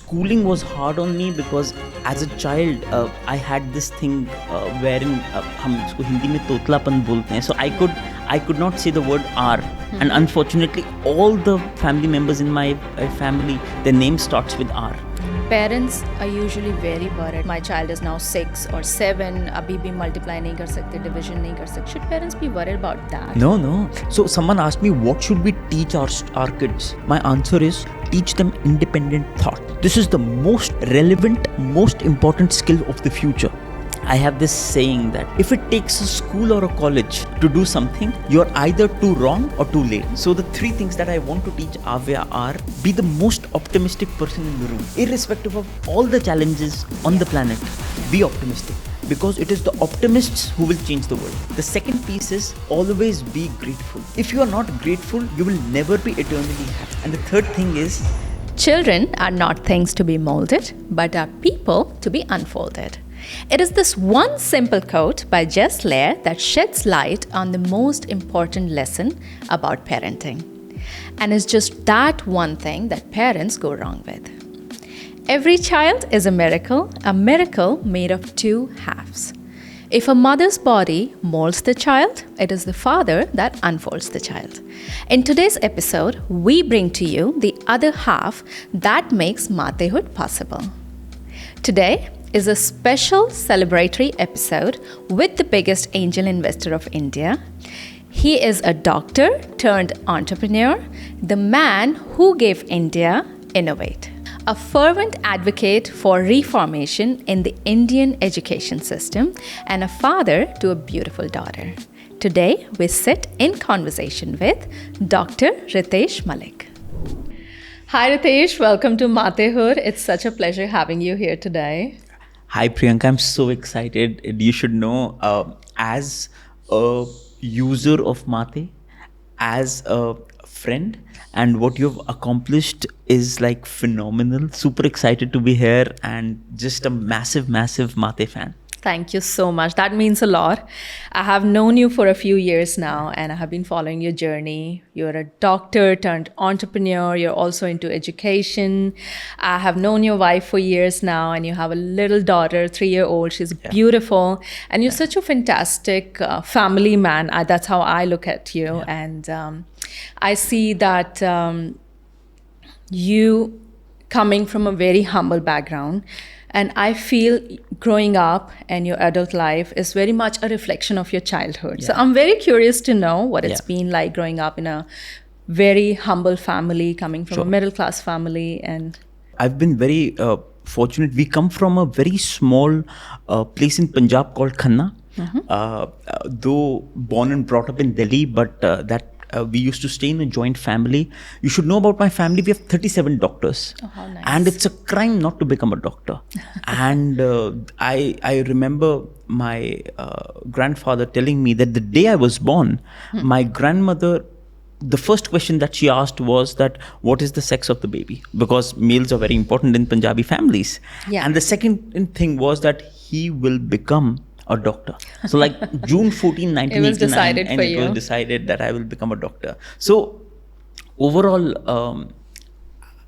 schooling was hard on me because as a child I had this thing wherein हम इसको हिंदी में तोतलापन बोलते हैं. So I could not say the word R. And unfortunately all the family members in my family, their name starts with R. Parents are usually very worried. My child is now 6 or 7. अभी भी multiply नहीं कर सकते, division नहीं कर सकते. Should parents be worried about that? No. So someone asked me, what should we teach our kids? My answer is, teach them independent thought. This is the most relevant, most important skill of the future. I have this saying that if it takes a school or a college to do something, you're either too wrong or too late. So the three things that I want to teach Avya are: be the most optimistic person in the room. Irrespective of all the challenges on the planet, be optimistic. Because it is the optimists who will change the world. The second piece is always be grateful. If you are not grateful, you will never be eternally happy. And the third thing is, children are not things to be molded, but are people to be unfolded. It is this one simple quote by Jess Lair that sheds light on the most important lesson about parenting. And it's just that one thing that parents go wrong with. Every child is a miracle made of two halves. If a mother's body molds the child, it is the father that unfolds the child. In today's episode, we bring to you the other half that makes Matehood possible. Today is a special celebratory episode with the biggest angel investor of India. He is a doctor turned entrepreneur, the man who gave India Innovate, a fervent advocate for reformation in the Indian education system, and a father to a beautiful daughter. Today, we sit in conversation with Dr. Ritesh Malik. Hi Ritesh, welcome to Matehood. It's such a pleasure having you here today. hi Priyanka, I'm so excited. You should know, as a user of Maate, as a friend, and what you've accomplished is like phenomenal. Super excited to be here and just a massive Maate fan. Thank you so much. That means a lot. I have known you for a few years now and I have been following your journey. You're a doctor turned entrepreneur. You're also into education. I have known your wife for years now and you have a little daughter, 3-year-old. She's beautiful. And you're such a fantastic family man. That's how I look at you. Yeah. And I see that you coming from a very humble background. And I feel growing up and your adult life is very much a reflection of your childhood. Yeah. So I'm very curious to know what it's been like growing up in a very humble family, coming from a middle class family. And I've been very fortunate. We come from a very small place in Punjab called Khanna. Though born and brought up in Delhi, but we used to stay in a joint family. You should know about my family. We have 37 doctors. Oh, how nice. And it's a crime not to become a doctor. And I remember my grandfather telling me that the day I was born, my grandmother, the first question that she asked was that, what is the sex of the baby? Because males are very important in Punjabi families. Yeah. And the second thing was that he will become a doctor. So like June 14, 1989, it was decided and it was decided that I will become a doctor. So overall,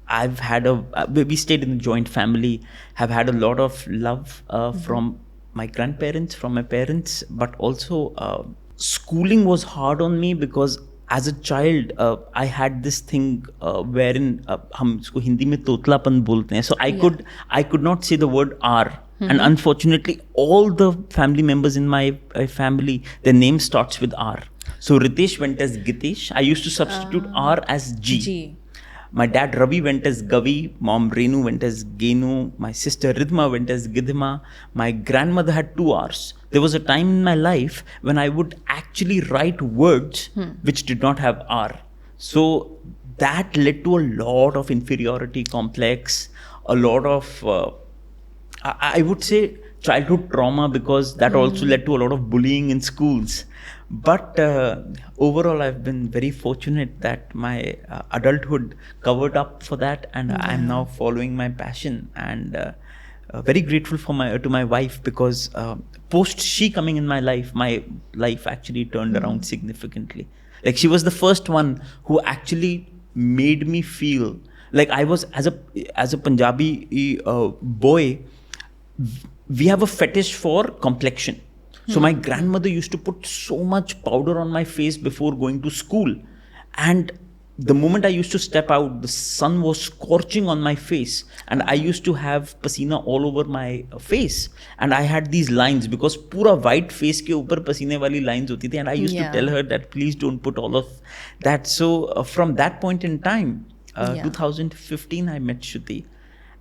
I've had we stayed in a joint family, have had a lot of love from my grandparents, from my parents, but also schooling was hard on me because as a child, I had this thing wherein हम इसको हिंदी में तोतलापन बोलते हैं. So I could not say the word R. And unfortunately, all the family members in my family, their name starts with R. So Ritesh went as Gitesh. I used to substitute R as G. My dad Ravi went as Gavi. Mom Renu went as Genu. My sister Ridhma went as Gidhima. My grandmother had 2 R's. There was a time in my life when I would actually write words which did not have R. So that led to a lot of inferiority complex, a lot of I would say childhood trauma, because that also led to a lot of bullying in schools. But overall, I've been very fortunate that my adulthood covered up for that, and I'm now following my passion. And very grateful for to my wife, because post she coming in my life actually turned around significantly. Like she was the first one who actually made me feel Like I was as a Punjabi boy, we have a fetish for complexion. So my grandmother used to put so much powder on my face before going to school, and the moment I used to step out, the sun was scorching on my face, and I used to have pasina all over my face, and I had these lines because pura white face ke upar pasine wali lines hoti thi, and I used to tell her that please don't put all of that. So from that point in time, 2015, I met Shruti,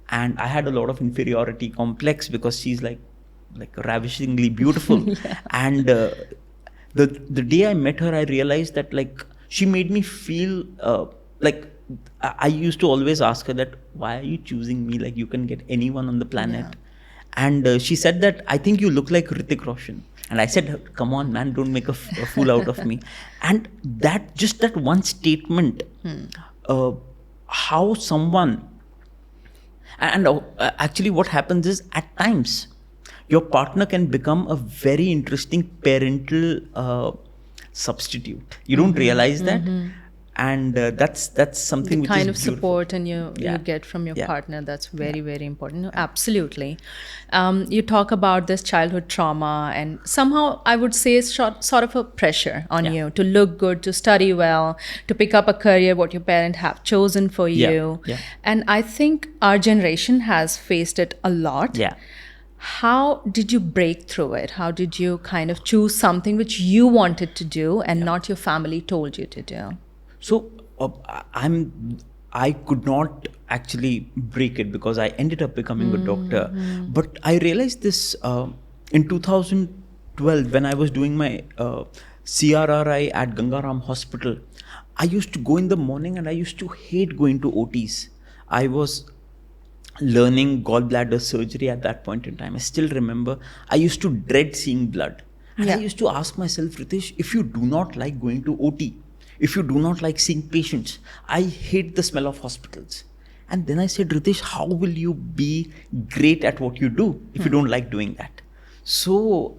and I had a lot of inferiority complex because she's like ravishingly beautiful. And the day I met her, I realized that like she made me feel like I used to always ask her that why are you choosing me, like you can get anyone on the planet. And she said that I think you look like Hrithik Roshan. And I said, come on man, don't make a fool out of me. And that one statement, how someone, and actually what happens is at times your partner can become a very interesting parental substitute. You don't realize that. And that's something the which kind is of beautiful. support and you get from your partner, that's very very important. No, absolutely. You talk about this childhood trauma, and somehow I would say it's sort of a pressure on you to look good, to study well, to pick up a career what your parents have chosen for you. And I think our generation has faced it a lot. How did you break through it? How did you kind of choose something which you wanted to do and not your family told you to do? So I could not actually break it because I ended up becoming a doctor. But I realized this in 2012 when I was doing my CRRI at Gangaram Hospital. I used to go in the morning and I used to hate going to OTs. I was learning gallbladder surgery at that point in time. I still remember I used to dread seeing blood. And I used to ask myself, Ritesh, if you do not like going to OT, if you do not like seeing patients, I hate the smell of hospitals. And then I said, Ritesh, how will you be great at what you do if you don't like doing that? So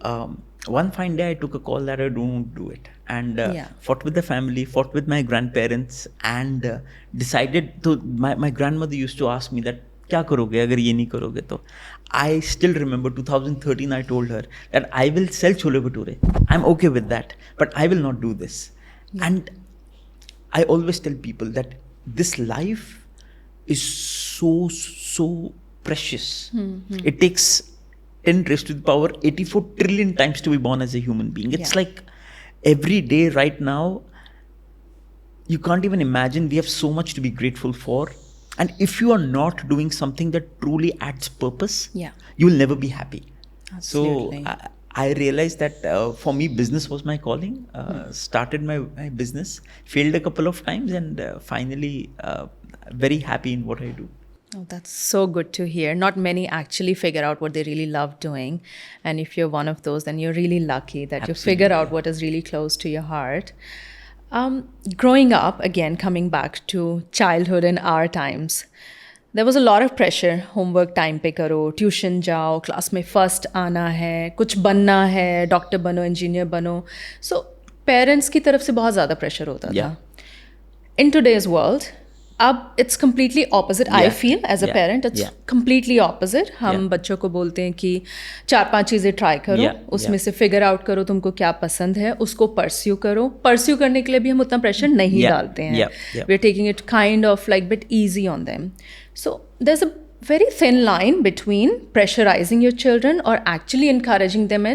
one fine day I took a call that I don't do it. And fought with the family, fought with my grandparents, and decided to, my grandmother used to ask me that, क्या करोगे अगर ये नहीं करोगे तो. I still remember 2013 I told her that I will sell chole bhature. I'm okay with that, but I will not do this. And I always tell people that this life is so precious. It takes 10 raised to the power 84 trillion times to be born as a human being. It's like every day right now, you can't even imagine, we have so much to be grateful for. And if you are not doing something that truly adds purpose, you will never be happy. Absolutely. So I realized that for me, business was my calling. Started my business, failed a couple of times, and finally very happy in what I do. Oh, that's so good to hear. Not many actually figure out what they really love doing. And if you're one of those, then you're really lucky that you figure out what is really close to your heart. Growing up, again, coming back to childhood in our times, there was a lot of pressure. Homework time पे करो, tuition जाओ, class में first आना है, कुछ बनना है, doctor बनो, engineer बनो. So parents की तरफ से बहुत ज़्यादा pressure होता था. In today's world, अब it's completely opposite. I feel as a parent, it's completely opposite. हम बच्चों को बोलते हैं कि 4-5 चीज़ें try करो, उसमें से figure out करो तुमको क्या पसंद है, उसको pursue करो. Pursue करने के लिए भी हम उतना pressure नहीं डालते हैं. We're taking it kind of like bit easy on them. So there's a very thin line between pressurizing your children or actually encouraging them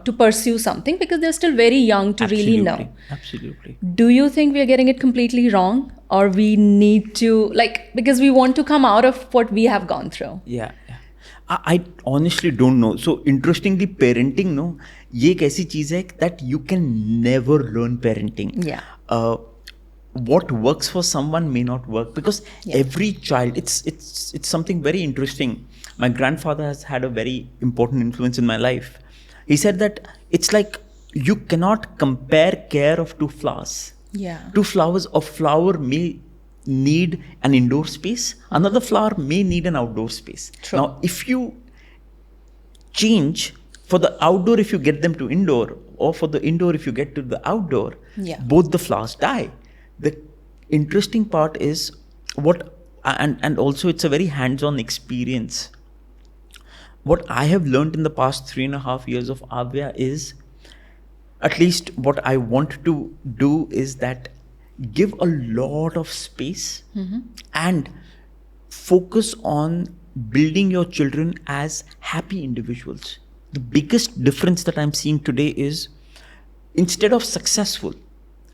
to pursue something because they're still very young to really know. Absolutely. Do you think we are getting it completely wrong, or we need to, like, because we want to come out of what we have gone through? I honestly don't know. So interestingly, parenting, no, ये एक ऐसी चीज है that you can never learn parenting. What works for someone may not work because every child, it's something very interesting. My grandfather has had a very important influence in my life. He said that it's like you cannot compare care of two flowers. Two flowers, a flower may need an indoor space, another flower may need an outdoor space. Now, if you change for the outdoor, if you get them to indoor, or for the indoor, if you get to the outdoor, both the flowers die. The interesting part is what and also it's a very hands-on experience. What I have learned in the past 3.5 years of Avya is, at least what I want to do is that give a lot of space and focus on building your children as happy individuals. The biggest difference that I'm seeing today is, instead of successful,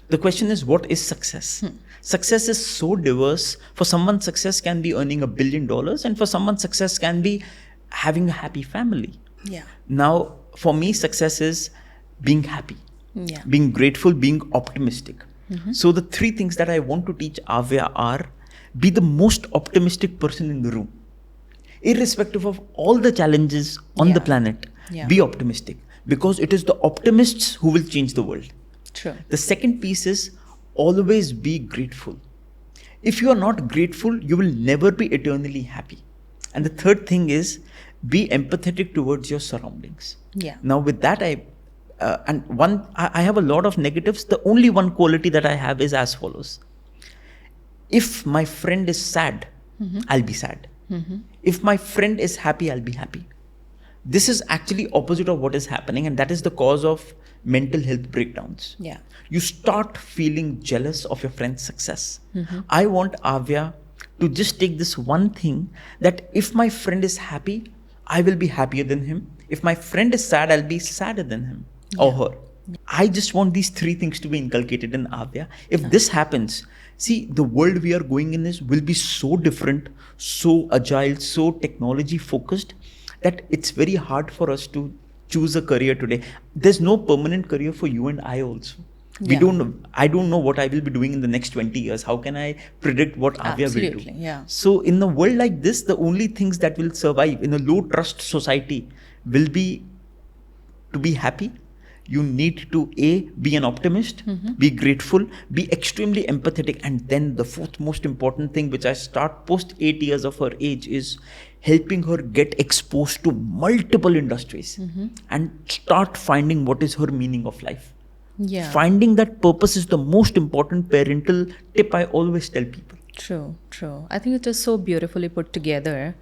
the question is, what is success? Success is so diverse. For someone, success can be earning $1 billion, and for someone, success can be having a happy family. Yeah. Now, for me, success is being happy, Yeah. being grateful, being optimistic. So the 3 things that I want to teach Avya are: be the most optimistic person in the room. Irrespective of all the challenges on the Yeah. planet, Yeah. be optimistic, because it is the optimists who will change the world. True. The second piece is always be grateful. If you are not grateful, you will never be eternally happy. And the third thing is be empathetic towards your surroundings. Yeah. Now, with that, I have a lot of negatives. The only one quality that I have is as follows: if my friend is sad, I'll be sad. If my friend is happy, I'll be happy. This is actually opposite of what is happening, and that is the cause of mental health breakdowns. Yeah. You start feeling jealous of your friend's success. I want Avya to just take this one thing, that if my friend is happy, I will be happier than him. If my friend is sad, I'll be sadder than him or her. I just want these 3 things to be inculcated in Avya. If this happens, see, the world we are going in will be so different, so agile, so technology focused, that it's very hard for us to choose a career today. There's no permanent career for you and I also. We Yeah. don't know. I don't know what I will be doing in the next 20 years. How can I predict what Avya will do? Absolutely, yeah. So in a world like this, the only things that will survive in a low trust society will be to be happy. You need to be an optimist, be grateful, be extremely empathetic, and then the 4th most important thing, which I start post 8 years of her age, is helping her get exposed to multiple industries and start finding what is her meaning of life. Yeah. Finding that purpose is the most important parental tip I always tell people. True, true. I think it is so beautifully put together.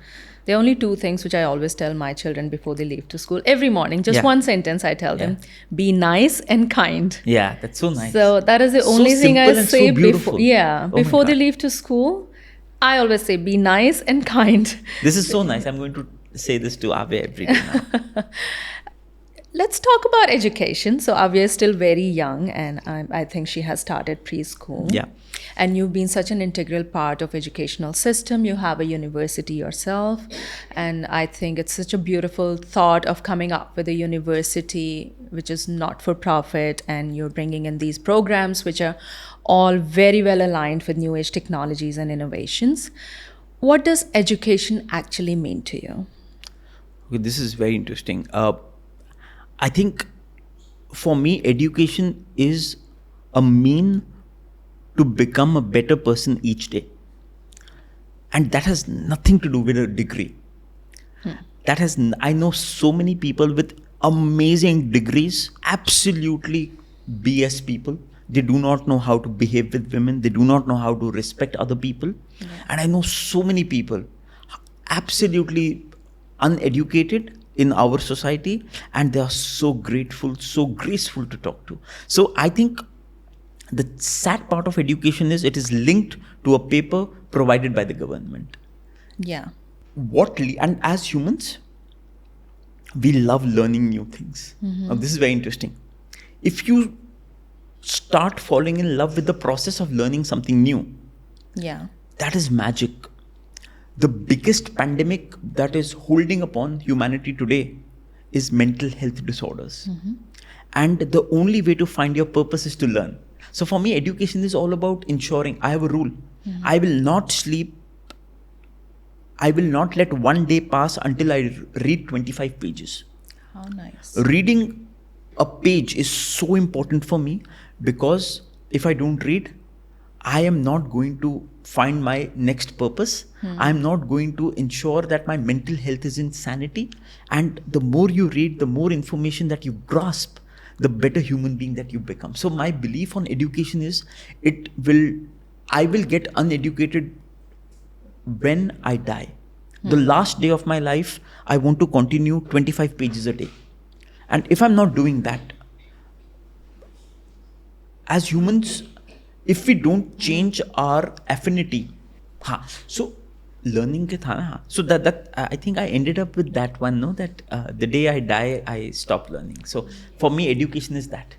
There are only 2 things which I always tell my children before they leave to school. Every morning, just Yeah. one sentence I tell them: be nice and kind. Yeah, that's so nice. So that is the So only thing I simple and so say beautiful. before. Yeah, Oh my before they God. leave to school, I always say be nice and kind. This is so nice. I'm going to say this to Avya every day now. Let's talk about education. So Avya is still very young, and I think she has started preschool. Yeah. And you've been such an integral part of educational system. You have a university yourself, and I think it's such a beautiful thought of coming up with a university which is not for profit, and you're bringing in these programs which are all very well aligned with new age technologies and innovations. What does education actually mean to you? Okay, this is very interesting. I think for me, education is a mean to become a better person each day. And that has nothing to do with a degree. I know so many people with amazing degrees, absolutely BS people. They do not know how to behave with women. They do not know how to respect other people. And I know so many people absolutely uneducated in our society, and they are so grateful, so graceful to talk to. So I think the sad part of education is it is linked to a paper provided by the government. Yeah. And as humans, we love learning new things. Now, this is very interesting. If you start falling in love with the process of learning something new, Yeah. that is magic. The biggest pandemic that is holding upon humanity today is mental health disorders. And the only way to find your purpose is to learn. So for me, education is all about ensuring, I have a rule. I will not sleep. I will not let one day pass until I read 25 pages. How nice. Reading a page is so important for me, because if I don't read, I am not going to find my next purpose. I am not going to ensure that my mental health is in sanity. And the more you read, the more information that you grasp, the better human being that you become. So my belief on education is I will get uneducated when I die, the last day of my life, I want to continue 25 pages a day. And if I'm not doing that, as humans, if we don't change our affinity, so learning ke tha na, so that I think I ended up with that one, no, that the day I die, I stop learning. So for me, education is that.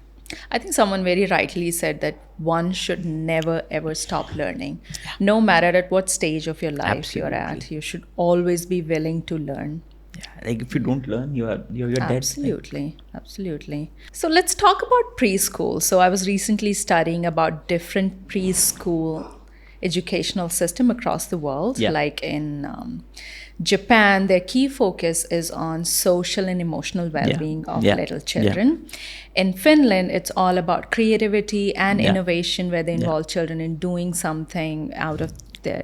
I think someone very rightly said that one should never ever stop learning. No matter at what stage of your life you're at, you should always be willing to learn. Yeah, like if you don't learn, you're dead. Absolutely, absolutely. So let's talk about preschool. So I was recently studying about different preschool educational system across the world. Yeah. Like in Japan, their key focus is on social and emotional well-being of little children. In Finland, it's all about creativity and innovation, where they involve children in doing something out of their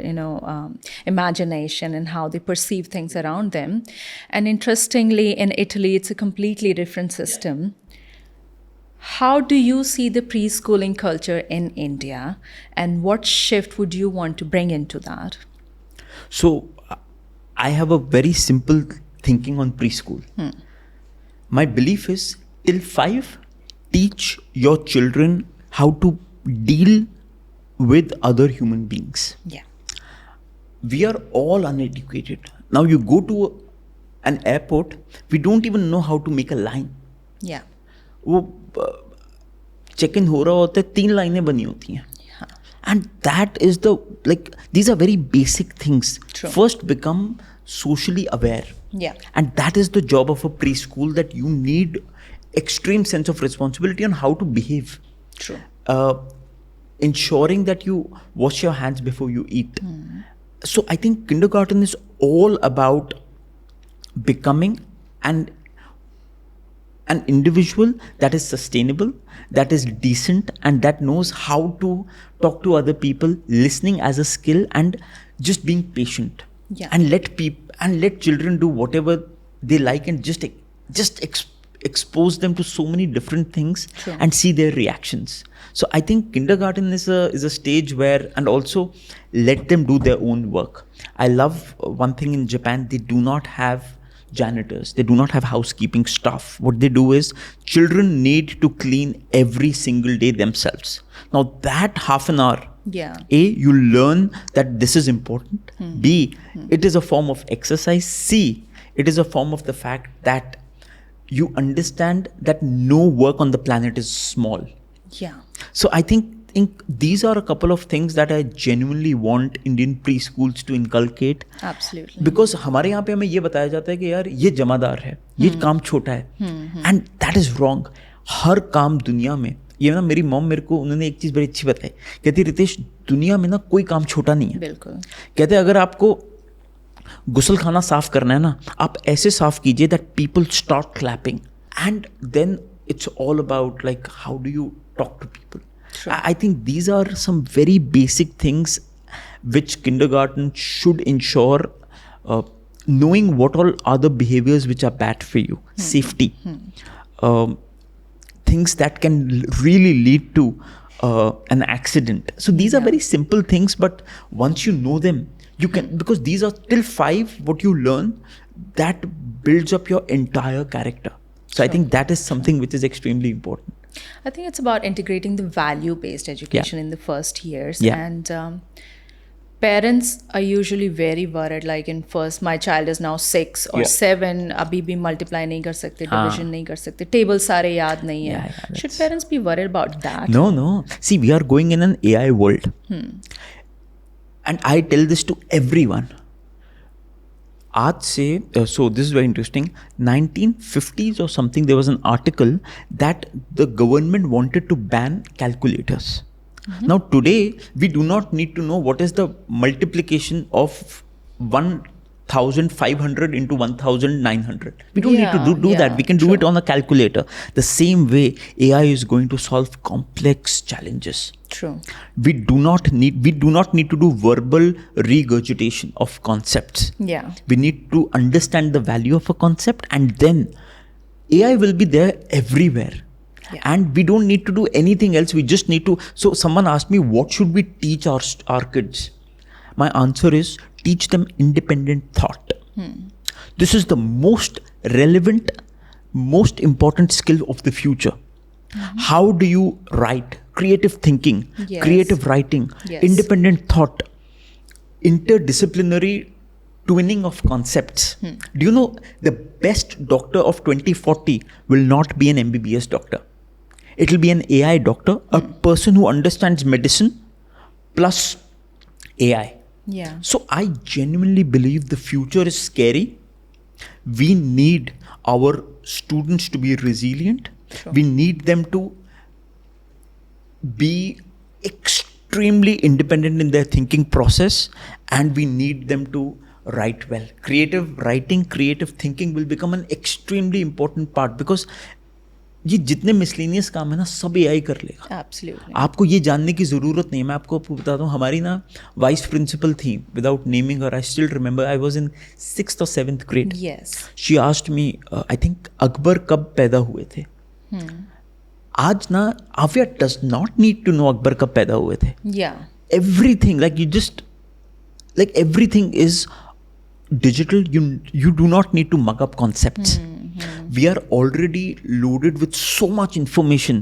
imagination and how they perceive things around them. And interestingly, in Italy, it's a completely different system. How do you see the preschooling culture in India, and what shift would you want to bring into that? So I have a very simple thinking on preschool. My belief is till 5, teach your children how to deal with other human beings. Yeah. We are all uneducated. Now you go to an airport, we don't even know how to make a line. Yeah. वो check in हो रहा होता है, 3 लाइनें बनी होती हैं. And that is these are very basic things. True. First, become socially aware. Yeah. And that is the job of a preschool, that you need extreme sense of responsibility on how to behave. True. Ensuring that you wash your hands before you eat. So I think kindergarten is all about becoming an individual that is sustainable, that is decent, and that knows how to talk to other people, listening as a skill, and just being patient. Yeah. And let children do whatever they like, and just expose them to so many different things. True. And see their reactions. So I think kindergarten is a stage where, and also let them do their own work. I love one thing in Japan, they do not have janitors, they do not have housekeeping staff. What they do is, children need to clean every single day themselves. Now that half an hour, A, you learn that this is important. B, it is a form of exercise. C, it is a form of the fact that you understand that no work on the planet is small. Yeah. So I think these are a couple of things that I genuinely want Indian preschools to inculcate. Absolutely. Because हमारे यहाँ पे हमें ये बताया जाता है कि यार ये जमादार है, ये काम छोटा है, and that is wrong. हर काम दुनिया में, ये ना मेरी मॉम मेरे को उन्होंने एक चीज़ बड़ी अच्छी बताई, कहती रितेश, दुनिया में ना कोई काम छोटा नहीं है. बिल्कुल. कहते अगर आपको गुसल खाना साफ करना है ना, आप ऐसे साफ कीजिए that people start clapping, and then it's all about like how do you talk to people. Sure. I think these are some very basic things which kindergarten should ensure, knowing what all are the behaviors which are bad for you, safety, things that can really lead to an accident. So these are very simple things, but once you know them, you can, because these are till 5, what you learn, that builds up your entire character. So I think that is something which is extremely important. I think it's about integrating the value-based education in the first years. Yeah. And parents are usually very worried, like in first, my child is now 6 or 7, abhi bhi multiply nahi kar sakte, division nahi kar sakte, table sare yaad nahi hai. Should parents be worried about that? No. See, we are going in an AI world. And I tell this to everyone. आज से, so this is very interesting, 1950s or something, there was an article that the government wanted to ban calculators. Now today, we do not need to know what is the multiplication of 1,500 into 1,900. We don't need to do that. We can do it on a calculator. The same way, AI is going to solve complex challenges. True. We do not need to do verbal regurgitation of concepts. Yeah. We need to understand the value of a concept, and then AI will be there everywhere. Yeah. And we don't need to do anything else. We just need to. So someone asked me, what should we teach our kids? My answer is, teach them independent thought. This is the most relevant, most important skill of the future. How do you write? Creative thinking, Yes. creative writing, Yes. independent thought, interdisciplinary twinning of concepts. Do you know the best doctor of 2040 will not be an MBBS doctor? It will be an AI doctor, a person who understands medicine plus AI. Yeah. So I genuinely believe the future is scary. We need our students to be resilient. Sure. We need them to be extremely independent in their thinking process, and we need them to write well. Creative writing, creative thinking will become an extremely important part, because ये जितने miscellaneous काम है ना, सब AI कर लेगा. Absolutely. आपको ये जानने की ज़रूरत नहीं है. मैं आपको बताता हूँ, हमारी ना वाइस प्रिंसिपल थी, without naming her, I still remember, I was in 6th or 7th grade. Yes. She asked me, I think Akbar कब पैदा हुए थे. आज ना Aaviya does not need to know Akbar कब पैदा हुए थे. Yeah. Everything, like you just, like everything is digital. You do not need to mug up concepts. We are already loaded with so much information.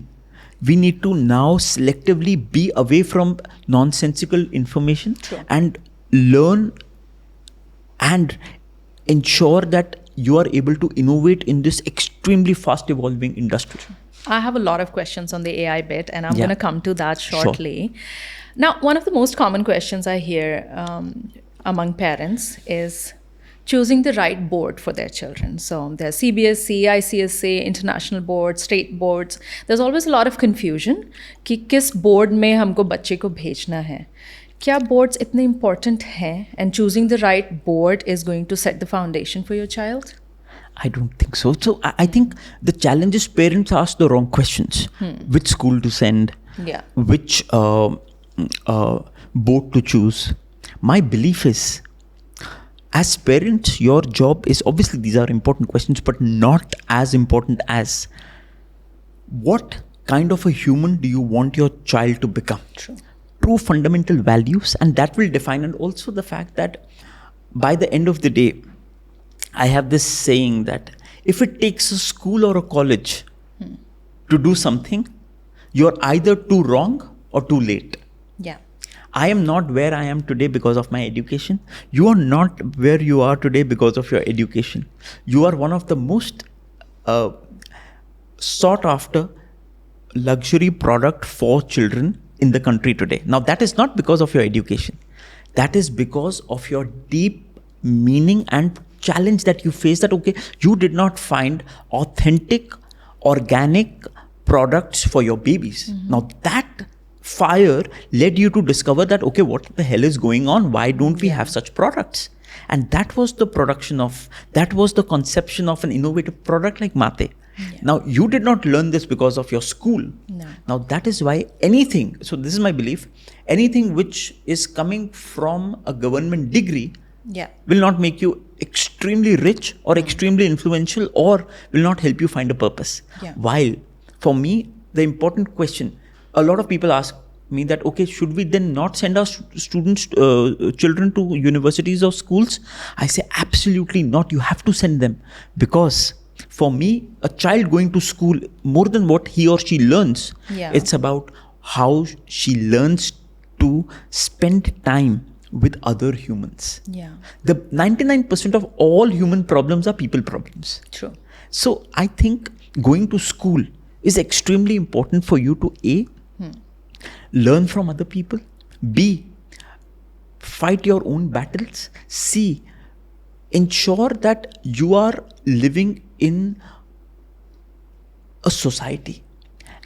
We need to now selectively be away from nonsensical information. Sure. And learn and ensure that you are able to innovate in this extremely fast evolving industry. I have a lot of questions on the AI bit, and I'm Yeah. going to come to that Sure. shortly. Now, one of the most common questions I hear among parents is choosing the right board for their children. So there's CBSE, ICSA, international boards, state boards. There's always a lot of confusion कि किस board में हमको बच्चे को भेजना है. क्या boards इतने important हैं, and choosing the right board is going to set the foundation for your child? I don't think so. So I think the challenge is parents ask the wrong questions. Which school to send? Yeah. Which board to choose? My belief is, as parents, your job is, obviously these are important questions, but not as important as what kind of a human do you want your child to become? True. True fundamental values, and that will define, and also the fact that by the end of the day, I have this saying that if it takes a school or a college to do something, you're either too wrong or too late. Yeah. I am not where I am today because of my education. You are not where you are today because of your education. You are one of the most sought after luxury product for children in the country today. Now, that is not because of your education. That is because of your deep meaning and challenge that you face, that okay, you did not find authentic, organic products for your babies. Now that fire led you to discover that okay, what the hell is going on? Why don't we have such products? And that was the conception of an innovative product like Maate. Now, you did not learn this because of your school. No. Now, that is why anything, so this is my belief, anything which is coming from a government degree Yeah. will not make you extremely rich or extremely influential, or will not help you find a purpose. Yeah. While for me, the important question, a lot of people ask me that, okay, should we then not send our students, children to universities or schools? I say absolutely not. You have to send them, because for me, a child going to school, more than what he or she learns, it's about how she learns to spend time with other humans. Yeah. The 99% of all human problems are people problems. True. So I think going to school is extremely important for you to A, learn from other people, B, fight your own battles, C, ensure that you are living in a society.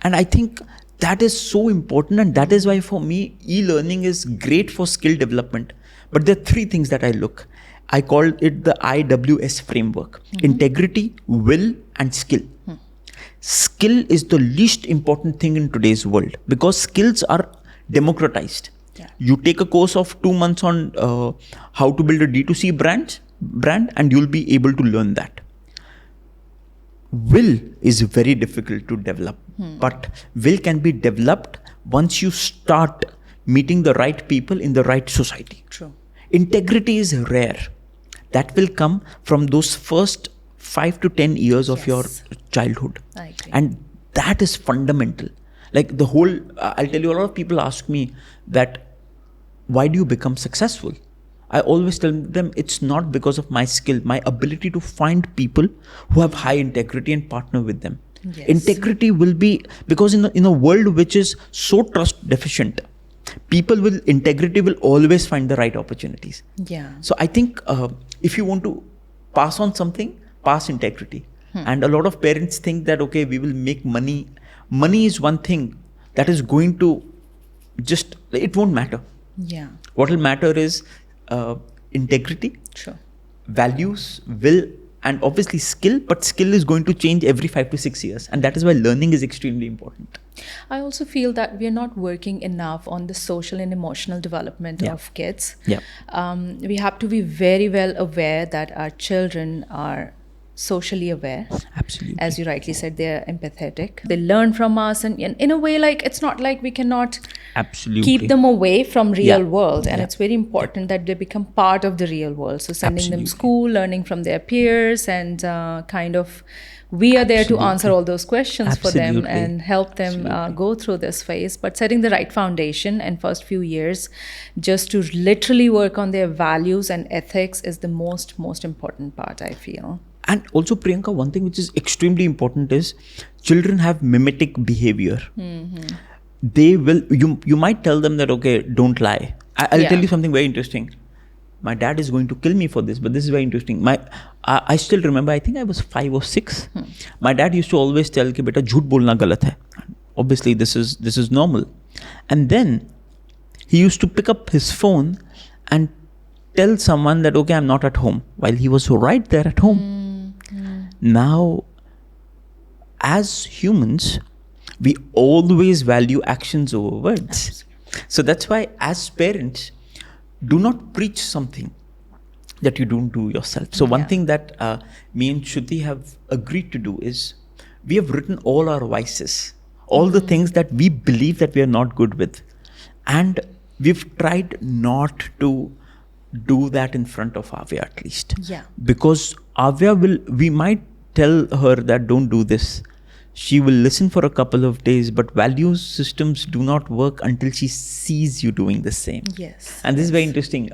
And I think that is so important, and that is why for me e-learning is great for skill development. But there are three things that I look. I call it the IWS framework: integrity, will, and skill. Skill is the least important thing in today's world, because skills are democratized. Yeah. You take a course of 2 months on how to build a D2C brand, and you'll be able to learn that. Will is very difficult to develop, but will can be developed once you start meeting the right people in the right society. True. Integrity is rare. That will come from those first 5 to 10 years of your Yes. childhood. I agree. And that is fundamental. Like the whole, I'll tell you, a lot of people ask me that, why do you become successful? I always tell them it's not because of my skill, my ability to find people who have high integrity and partner with them. Yes. Integrity will be, because in a world which is so trust deficient, integrity will always find the right opportunities. Yeah. So I think if you want to pass on something, pass integrity. And a lot of parents think that, okay, we will make money. Money is one thing that is going to it won't matter. Yeah. What will matter is integrity, Sure. values, will, and obviously skill. But skill is going to change every 5 to 6 years. And that is why learning is extremely important. I also feel that we are not working enough on the social and emotional development Yeah. of kids. Yeah. We have to be very well aware that our children are socially aware. Absolutely. As you rightly said, they're empathetic. They learn from us, and in a way, like, it's not like we cannot Absolutely. keep them away from real Yeah. world, and Yeah. it's very important that they become part of the real world. So sending them Absolutely. school, learning from their peers, and kind of we are there to Absolutely. answer all those questions for them Absolutely. and help them go through this phase. But setting the right foundation and first few years just to literally work on their values and ethics is the most important part, I feel. And also, Priyanka, one thing which is extremely important is children have mimetic behavior. They will, you might tell them that, okay, don't lie. I'll Yeah. tell you something very interesting. My dad is going to kill me for this, but this is very interesting. I still remember, I think I was 5 or 6. My dad used to always tell कि बेटा झूठ बोलना गलत है. Obviously, this is normal. And then he used to pick up his phone and tell someone that, okay, I'm not at home, while he was right there at home. Now, as humans, we always value actions over words. So that's why, as parents, do not preach something that you don't do yourself. So one Yeah. thing that me and Shruti have agreed to do is, we have written all our vices, all the things that we believe that we are not good with, and we've tried not to do that in front of Avya, at least. Yeah. Because we might tell her that don't do this. She will listen for a couple of days, but values systems do not work until she sees you doing the same. Yes. And this is very interesting.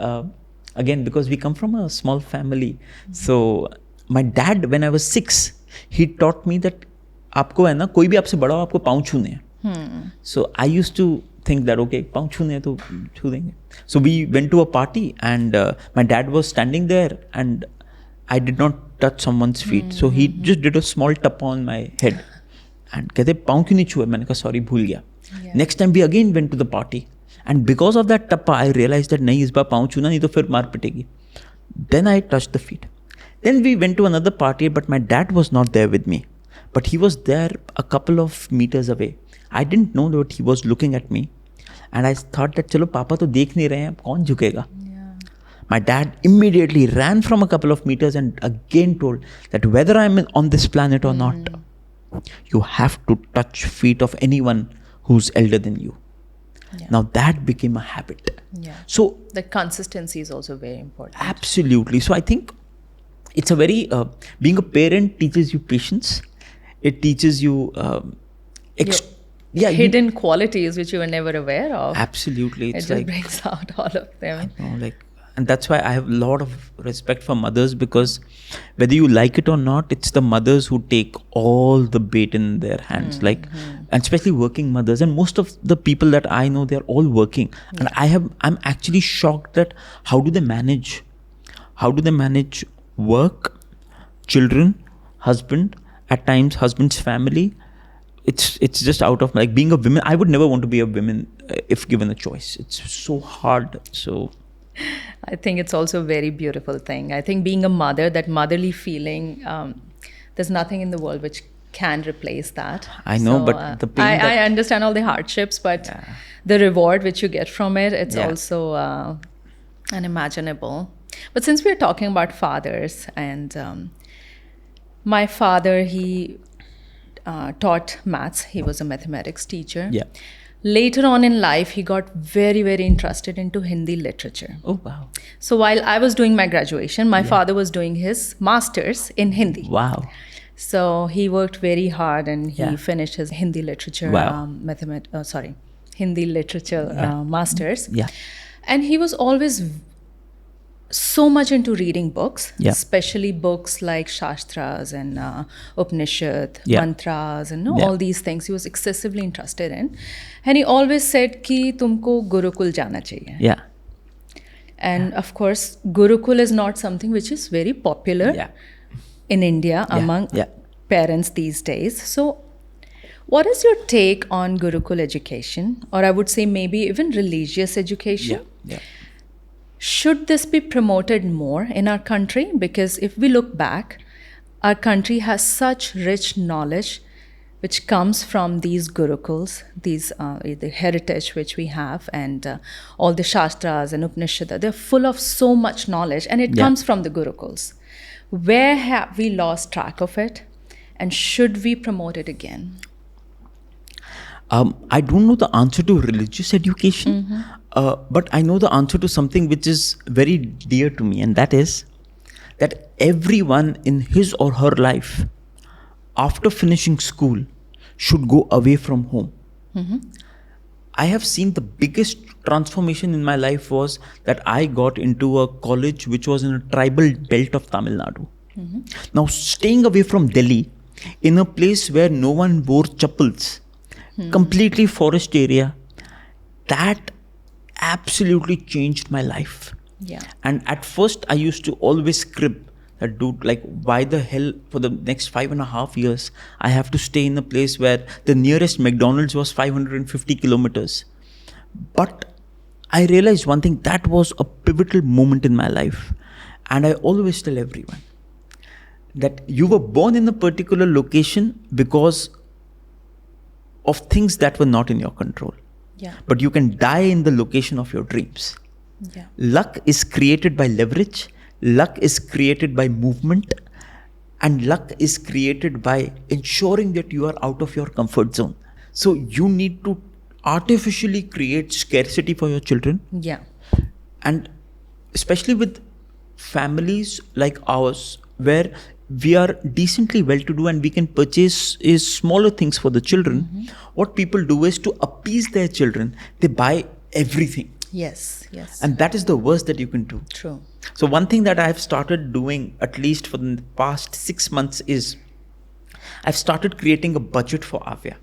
Again, because we come from a small family. So my dad, when I was 6, he taught me that आपको है ना, कोई भी आपसे बड़ा हो, आपको पाँव छूने हैं. So I used to think that, okay, पाँव छूने हैं तो छू देंगे. So we went to a party, and my dad was standing there, and I did not touch someone's feet. So he just did a small tap on my head. And कहते पाँव क्यों नहीं छुए? मैंने कहा sorry, भूल गया. Next time we again went to the party, and because of that tappa, I realized that नहीं, इस बार पाँव छूना नहीं तो फिर मार पिटेगी. Then I touched the feet. Then we went to another party, but my dad was not there with me. But he was there a couple of meters away. I didn't know that he was looking at me. And I thought that चलो पापा तो देख नहीं रहे हैं, अब कौन झुकेगा? My dad immediately ran from a couple of meters and again told that whether I'm on this planet or not, you have to touch feet of anyone who's elder than you. Yeah. Now that became a habit. Yeah. So The consistency is also very important. absolutely. So I think it's a very, being a parent teaches you patience. It teaches you, Hidden qualities which you were never aware of. absolutely. It It's just like, brings out all of them. and that's why I have a lot of respect for mothers, because whether you like it or not, it's the mothers who take all the bait in their hands, and especially working mothers. And most of the people that I know, they're all working. And I'm actually shocked that how do they manage work, children, husband, at times husband's family. It's just out of, like, being a woman. I would never want to be a woman if given a choice. It's so hard. So I think it's also a very beautiful thing. I think being a mother, that motherly feeling, there's nothing in the world which can replace that. I know, but the pain I understand all the hardships, but the reward which you get from it, it's also unimaginable. But since we're talking about fathers, and my father, he taught maths. He was a mathematics teacher. Yeah. Later on in life, he got very, very interested into Hindi literature. Oh, wow. So while I was doing my graduation, my father was doing his master's in Hindi. Wow. So he worked very hard and he Yeah. finished his Hindi literature, Wow. Hindi literature master's. Yeah. And he was always so much into reading books, Yeah. especially books like Shastras and Upanishad, Yeah. mantras, and Yeah. all these things he was excessively interested in. And he always said कि तुमको गुरुकुल जाना चाहिए. Yeah. And of course, Gurukul is not something which is very popular Yeah. in India among Yeah. parents these days. So, what is your take on Gurukul education, or I would say maybe even religious education? Yeah. Yeah. Should this be promoted more in our country? Because if we look back, our country has such rich knowledge which comes from these gurukuls, the heritage which we have, and all the Shastras and Upanishad. They're full of so much knowledge, and it Yeah. comes from the gurukuls. Where have we lost track of it? And should we promote it again? I don't know the answer to religious education, but I know the answer to something which is very dear to me, and that is that everyone in his or her life, after finishing school, should go away from home. I have seen the biggest transformation in my life was that I got into a college which was in a tribal belt of Tamil Nadu. Now, staying away from Delhi, in a place where no one wore chappals, completely forest area, that absolutely changed my life. Yeah. And at first, I used to always crib that, dude, like, why the hell for the next 5.5 years I have to stay in a place where the nearest McDonald's was 550 kilometers. But I realized one thing, that was a pivotal moment in my life. And I always tell everyone that you were born in a particular location because of things that were not in your control. Yeah. But you can die in the location of your dreams. Yeah. Luck is created by leverage, luck is created by movement, and luck is created by ensuring that you are out of your comfort zone. So you need to artificially create scarcity for your children. Yeah. And especially with families like ours, where we are decently well-to-do and we can purchase smaller things for the children, what people do is to appease their children, they buy everything. Yes. Yes. And that is the worst that you can do. True. So one thing that I've started doing, at least for the past 6 months, is I've started creating a budget for Avya.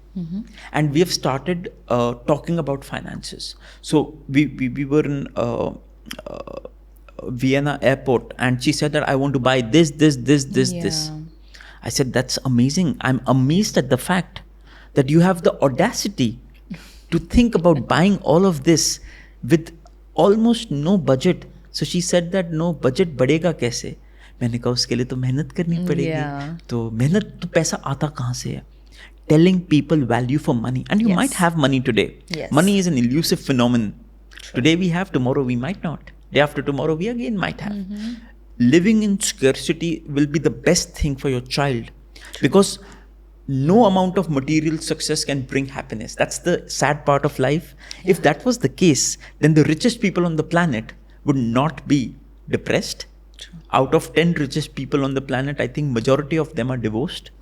And we have started talking about finances. So we were in Vienna airport, and she said that I want to buy this. Yeah. I said, that's amazing. I'm amazed at the fact that you have the audacity to think about buying all of this with almost no budget. So she said that no budget बढ़ेगा कैसे? मैंने कहा उसके लिए तो मेहनत करनी पड़ेगी. Yeah. तो मेहनत तो पैसा आता कहाँ से है? Telling people value for money, and you Yes. might have money today. Yes. Money is an elusive phenomenon. Today we have, tomorrow we might not. Day after tomorrow we again might have. Living in scarcity will be the best thing for your child, because no amount of material success can bring happiness. That's the sad part of life. Yeah. If that was the case, then the richest people on the planet would not be depressed. True. Out of 10 richest people on the planet, I think majority of them are divorced.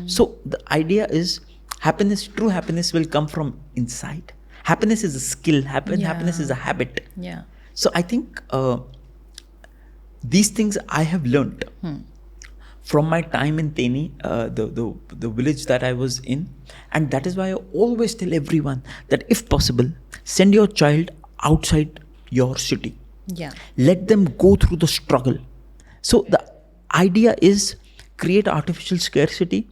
So the idea is happiness, true happiness will come from inside. Happiness is a skill. Happiness is a habit. Yeah. So I think these things I have learned from my time in Teni, the village that I was in. And that is why I always tell everyone that if possible, send your child outside your city. Yeah. Let them go through the struggle. So the idea is create artificial scarcity,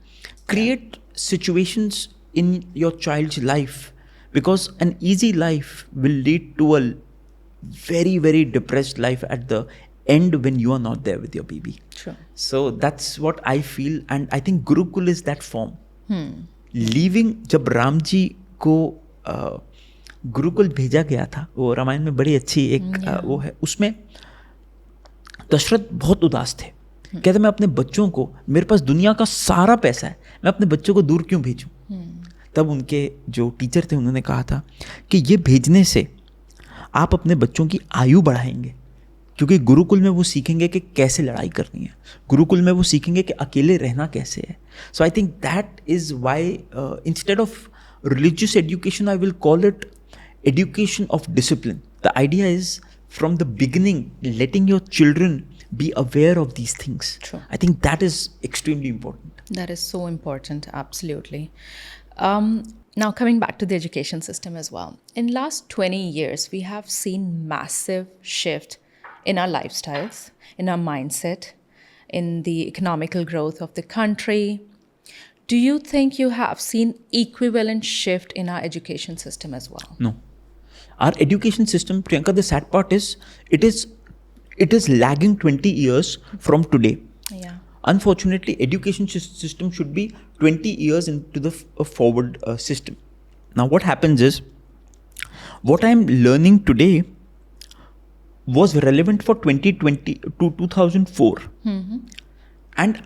create situations in your child's life, because an easy life will lead to a very, very depressed life at the end when you are not there with your baby. True. So that's what I feel, and I think Gurukul is that form. Leaving, जब राम जी को गुरुकुल भेजा गया था, वो रामायण में बड़ी अच्छी एक वो है, उसमें दशरथ बहुत उदास थे. कहते मैं अपने बच्चों को, मेरे पास दुनिया का सारा पैसा है, मैं अपने बच्चों को दूर क्यों भेजूं? तब उनके जो टीचर थे उन्होंने कहा था कि ये भेजने से आप अपने बच्चों की आयु बढ़ाएंगे, क्योंकि गुरुकुल में वो सीखेंगे कि कैसे लड़ाई करनी है, गुरुकुल में वो सीखेंगे कि अकेले रहना कैसे है. So I think that is why instead of religious education, I will call it education of discipline. The idea is from the beginning letting your children be aware of these things. True. I think that is extremely important. That is so important, absolutely. Now coming back to the education system as well. In last 20 years, we have seen massive shift in our lifestyles, in our mindset, in the economical growth of the country. Do you think you have seen equivalent shift in our education system as well? No. Our education system, Priyanka, the sad part is it is lagging 20 years from today. Yeah. Unfortunately, education system should be 20 years into the forward system. Now what happens is, what I'm learning today was relevant for 2020 to 2004. And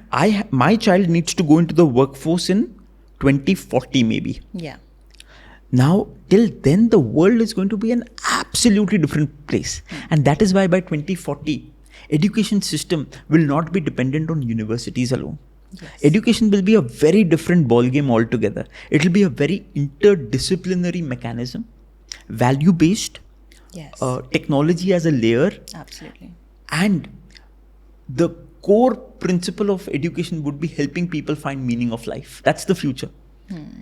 my child needs to go into the workforce in 2040 maybe. Yeah. Now, till then, the world is going to be an absolutely different place. And that is why by 2040, education system will not be dependent on universities alone. Yes. Education will be a very different ballgame altogether. It will be a very interdisciplinary mechanism, value-based, Yes. technology as a layer. Absolutely. And the core principle of education would be helping people find meaning of life. That's the future.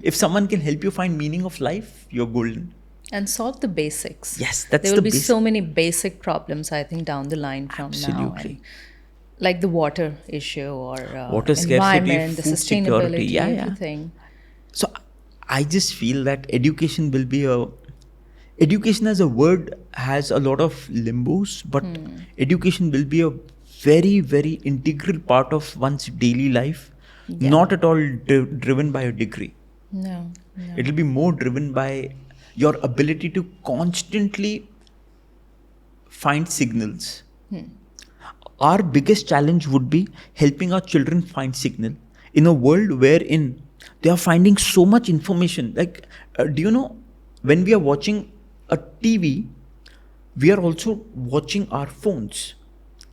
If someone can help you find meaning of life, you're golden. And solve the basics. Yes, that's there will the be so many basic problems, I think, down the line from Absolutely. now. And like the water issue or Water scarcity, environment, the food sustainability, security, everything. So I just feel that education will be education as a word has a lot of limbos, but education will be a very, very integral part of one's daily life, not at all driven by a degree. No. It will be more driven by your ability to constantly find signals. Our biggest challenge would be helping our children find signal in a world wherein they are finding so much information. Like, do you know, when we are watching a TV, we are also watching our phones.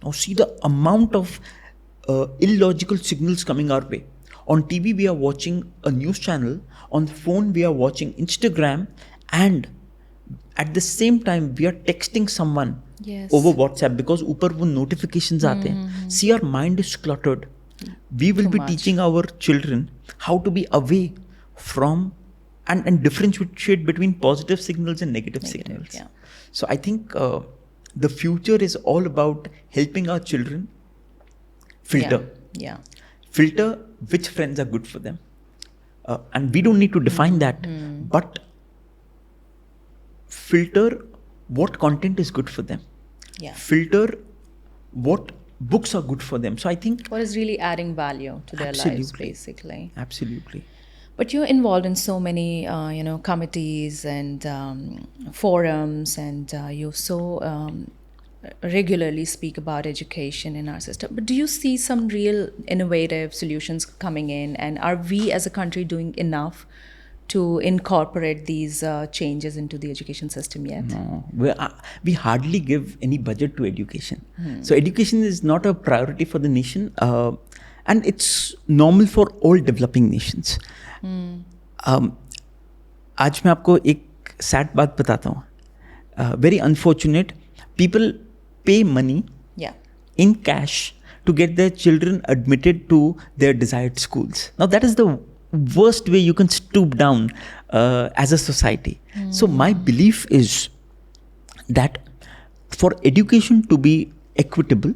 Now see the amount of illogical signals coming our way. On TV, we are watching a news channel. On the phone, we are watching Instagram. And at the same time, we are texting someone Yes. over WhatsApp because ऊपर वो notifications आते हैं. See, our mind is cluttered. We will Too be much. teaching our children how to be away from and differentiate between positive signals and negative signals. Yeah. So I think the future is all about helping our children filter. Yeah. Filter which friends are good for them. And we don't need to define that, but filter what content is good for them. Yeah. Filter what books are good for them. So I think What is really adding value to their lives, Absolutely. basically. absolutely. But you're involved in so many, committees and forums, and you so regularly speak about education in our system. But do you see some real innovative solutions coming in? And are we as a country doing enough to incorporate these changes into the education system yet? No, we hardly give any budget to education. So education is not a priority for the nation, and it's normal for all developing nations. आज मैं आपको एक sad बात बताता हूँ. Very unfortunate. People pay money Yeah. in cash to get their children admitted to their desired schools. Now that is the worst way you can stoop down as a society. So my belief is that for education to be equitable,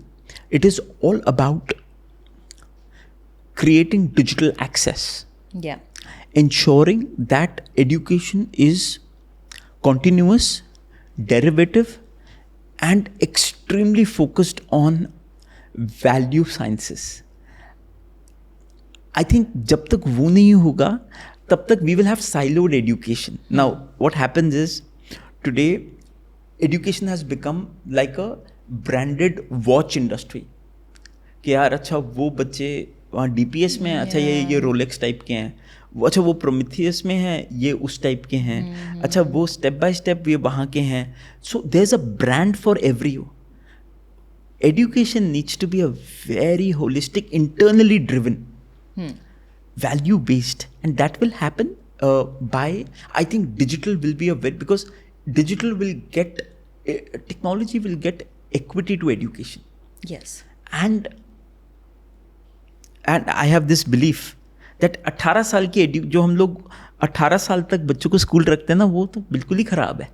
it is all about creating digital access, Yeah. ensuring that education is continuous, derivative, and extremely focused on value sciences. I think जब तक वो नहीं होगा तब तक we will have siloed education. Now what happens is today education has become like a branded watch industry. कि यार अच्छा वो बच्चे वहाँ DPS में अच्छा ये रोलेक्स टाइप के हैं, वो अच्छा वो प्रोमिथियस में है, ये उस टाइप के हैं, अच्छा वो स्टेप बाय स्टेप ये वहाँ के हैं. So there is a brand for every. Education needs to be a very holistic, internally driven, value based, and that will happen by, I think digital will be a very, because digital will get technology will get equity to education. Yes. And I have this belief that 18 साल की जो हम लोग 18 साल तक बच्चों को school रखते हैं ना, वो तो बिल्कुल ही खराब है.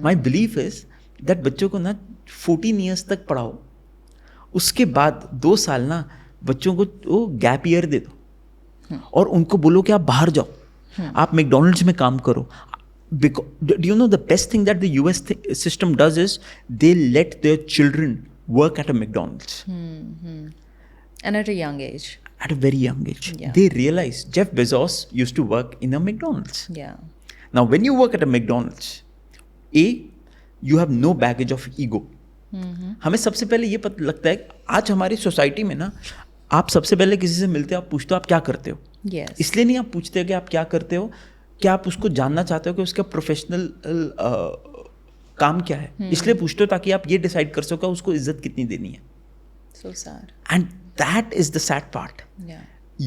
माई बिलीफ इज दैट बच्चों को ना 14 ईयर्स तक पढ़ाओ, उसके बाद 2 साल ना बच्चों को वो गैप ईयर दे दो और उनको बोलो कि आप बाहर जाओ, आप मैकडोनल्ड्स में काम करो. Do you know the best thing that the US system does is they let their children work at a McDonald's. And at a young age. At a very young age. Yeah. They realize Jeff Bezos used to work in a McDonald's. Yeah. Now, when you work at a McDonald's, you have no baggage of ego. हमें सबसे पहले ये पता लगता है, आज हमारी society में ना, आप सबसे पहले किसी से मिलते हो, आप पूछते हो आप क्या करते हो. Yes. इसलिए नहीं आप पूछते हो कि आप क्या करते हो, क्या आप उसको जानना चाहते हो कि उसका प्रोफेशनल काम क्या है. इसलिए पूछते हो ताकि आप ये डिसाइड कर सको उसको इज्जत कितनी देनी है. So sad. And that is the sad part. Yeah.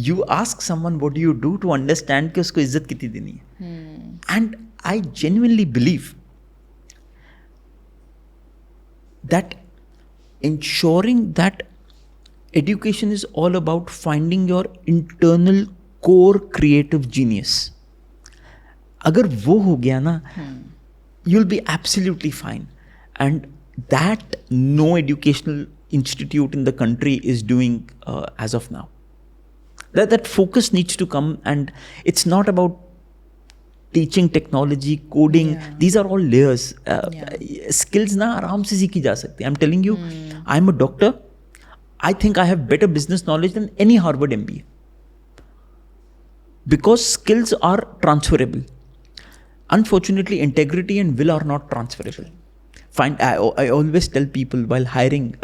You ask someone what do you do to understand कि उसको इज्जत कितनी देनी है. And I genuinely believe that ensuring that education is all about finding your internal core creative genius. अगर वो हो गया ना, you'll be absolutely fine. And that no educational institute in the country is doing as of now. That focus needs to come, and it's not about teaching technology, coding. Yeah. These are all layers. Yeah. Skills ना आराम से सीखी जा सकती है. I'm telling you, I'm a doctor. I think I have better business knowledge than any Harvard MBA. Because skills are transferable. Unfortunately, integrity and will are not transferable. I always tell people while hiring,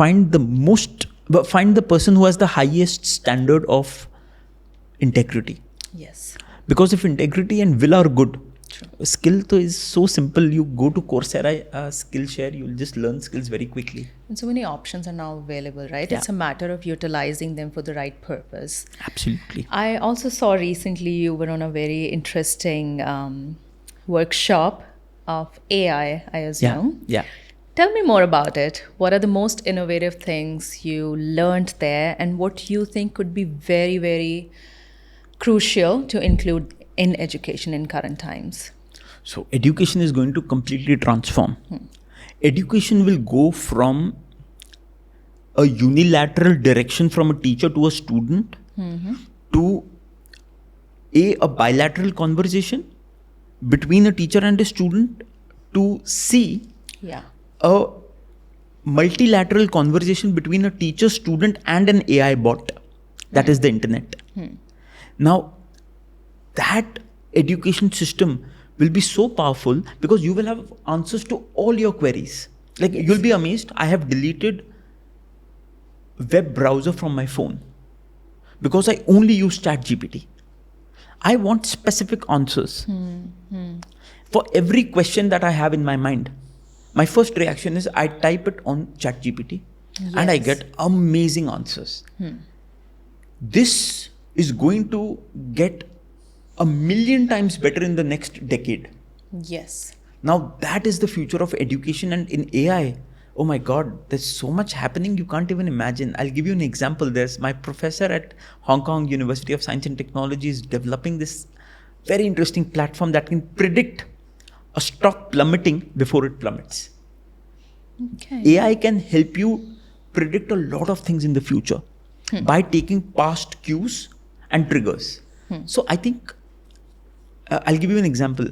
find the person who has the highest standard of integrity. Yes. Because if integrity and will are good, skill to is so simple. You go to Coursera, Skillshare, you'll just learn skills very quickly. And so many options are now available, right? Yeah. It's a matter of utilizing them for the right purpose. Absolutely. I also saw recently you were on a very interesting workshop of AI, I assume. Yeah. Tell me more about it. What are the most innovative things you learned there, and what you think could be very, very crucial to include in education in current times? So education is going to completely transform. Education will go from a unilateral direction from a teacher to a student to a bilateral conversation between a teacher and a student to see Yeah. a multilateral conversation between a teacher, student and an AI bot. That is the internet. Now, that education system will be so powerful because you will have answers to all your queries. Like, you'll be amazed. I have deleted web browser from my phone because I only use ChatGPT. I want specific answers. For every question that I have in my mind, my first reaction is I type it on ChatGPT and I Yes. get amazing answers. This is going to get 1,000,000 times better in the next decade. Yes. Now that is the future of education. And in AI, oh my God, there's so much happening you can't even imagine. I'll give you an example. There's my professor at Hong Kong University of Science and Technology is developing this very interesting platform that can predict a stock plummeting before it plummets. Okay. AI can help you predict a lot of things in the future by taking past cues and triggers. So I think I'll give you an example.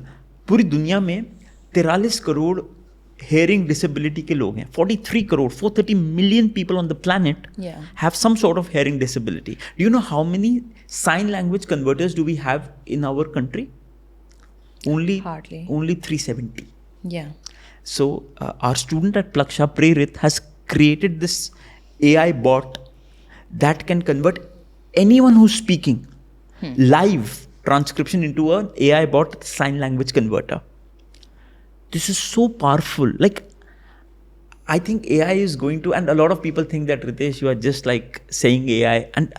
पूरी दुनिया में 43 crore hearing disability के लोग हैं. 43 crore, 430 million people on the planet Yeah. have some sort of hearing disability. Do you know how many sign language converters do we have in our country? Hardly. Only 370. Yeah. So our student at Plaksha, Prerit, has created this AI bot that can convert anyone who's speaking live transcription into an AI bot sign language converter. This is so powerful. Like, I think AI is going to, and a lot of people think that, Ritesh, you are just like saying AI. And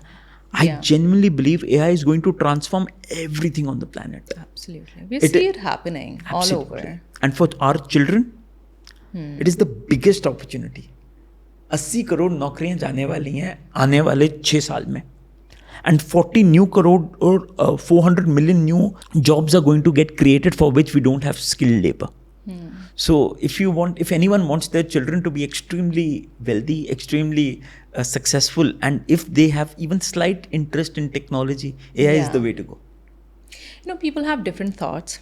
I genuinely believe AI is going to transform everything on the planet. Absolutely. We see it happening all over. And for our children, it is the biggest opportunity. 80 crore नौकरियां जाने वाली हैं आने वाले 6 साल में. And 40 new crore or 400 million new jobs are going to get created for which we don't have skilled labor. So if anyone wants their children to be extremely wealthy, extremely successful, and if they have even slight interest in technology, AI is the way to go. You know, people have different thoughts.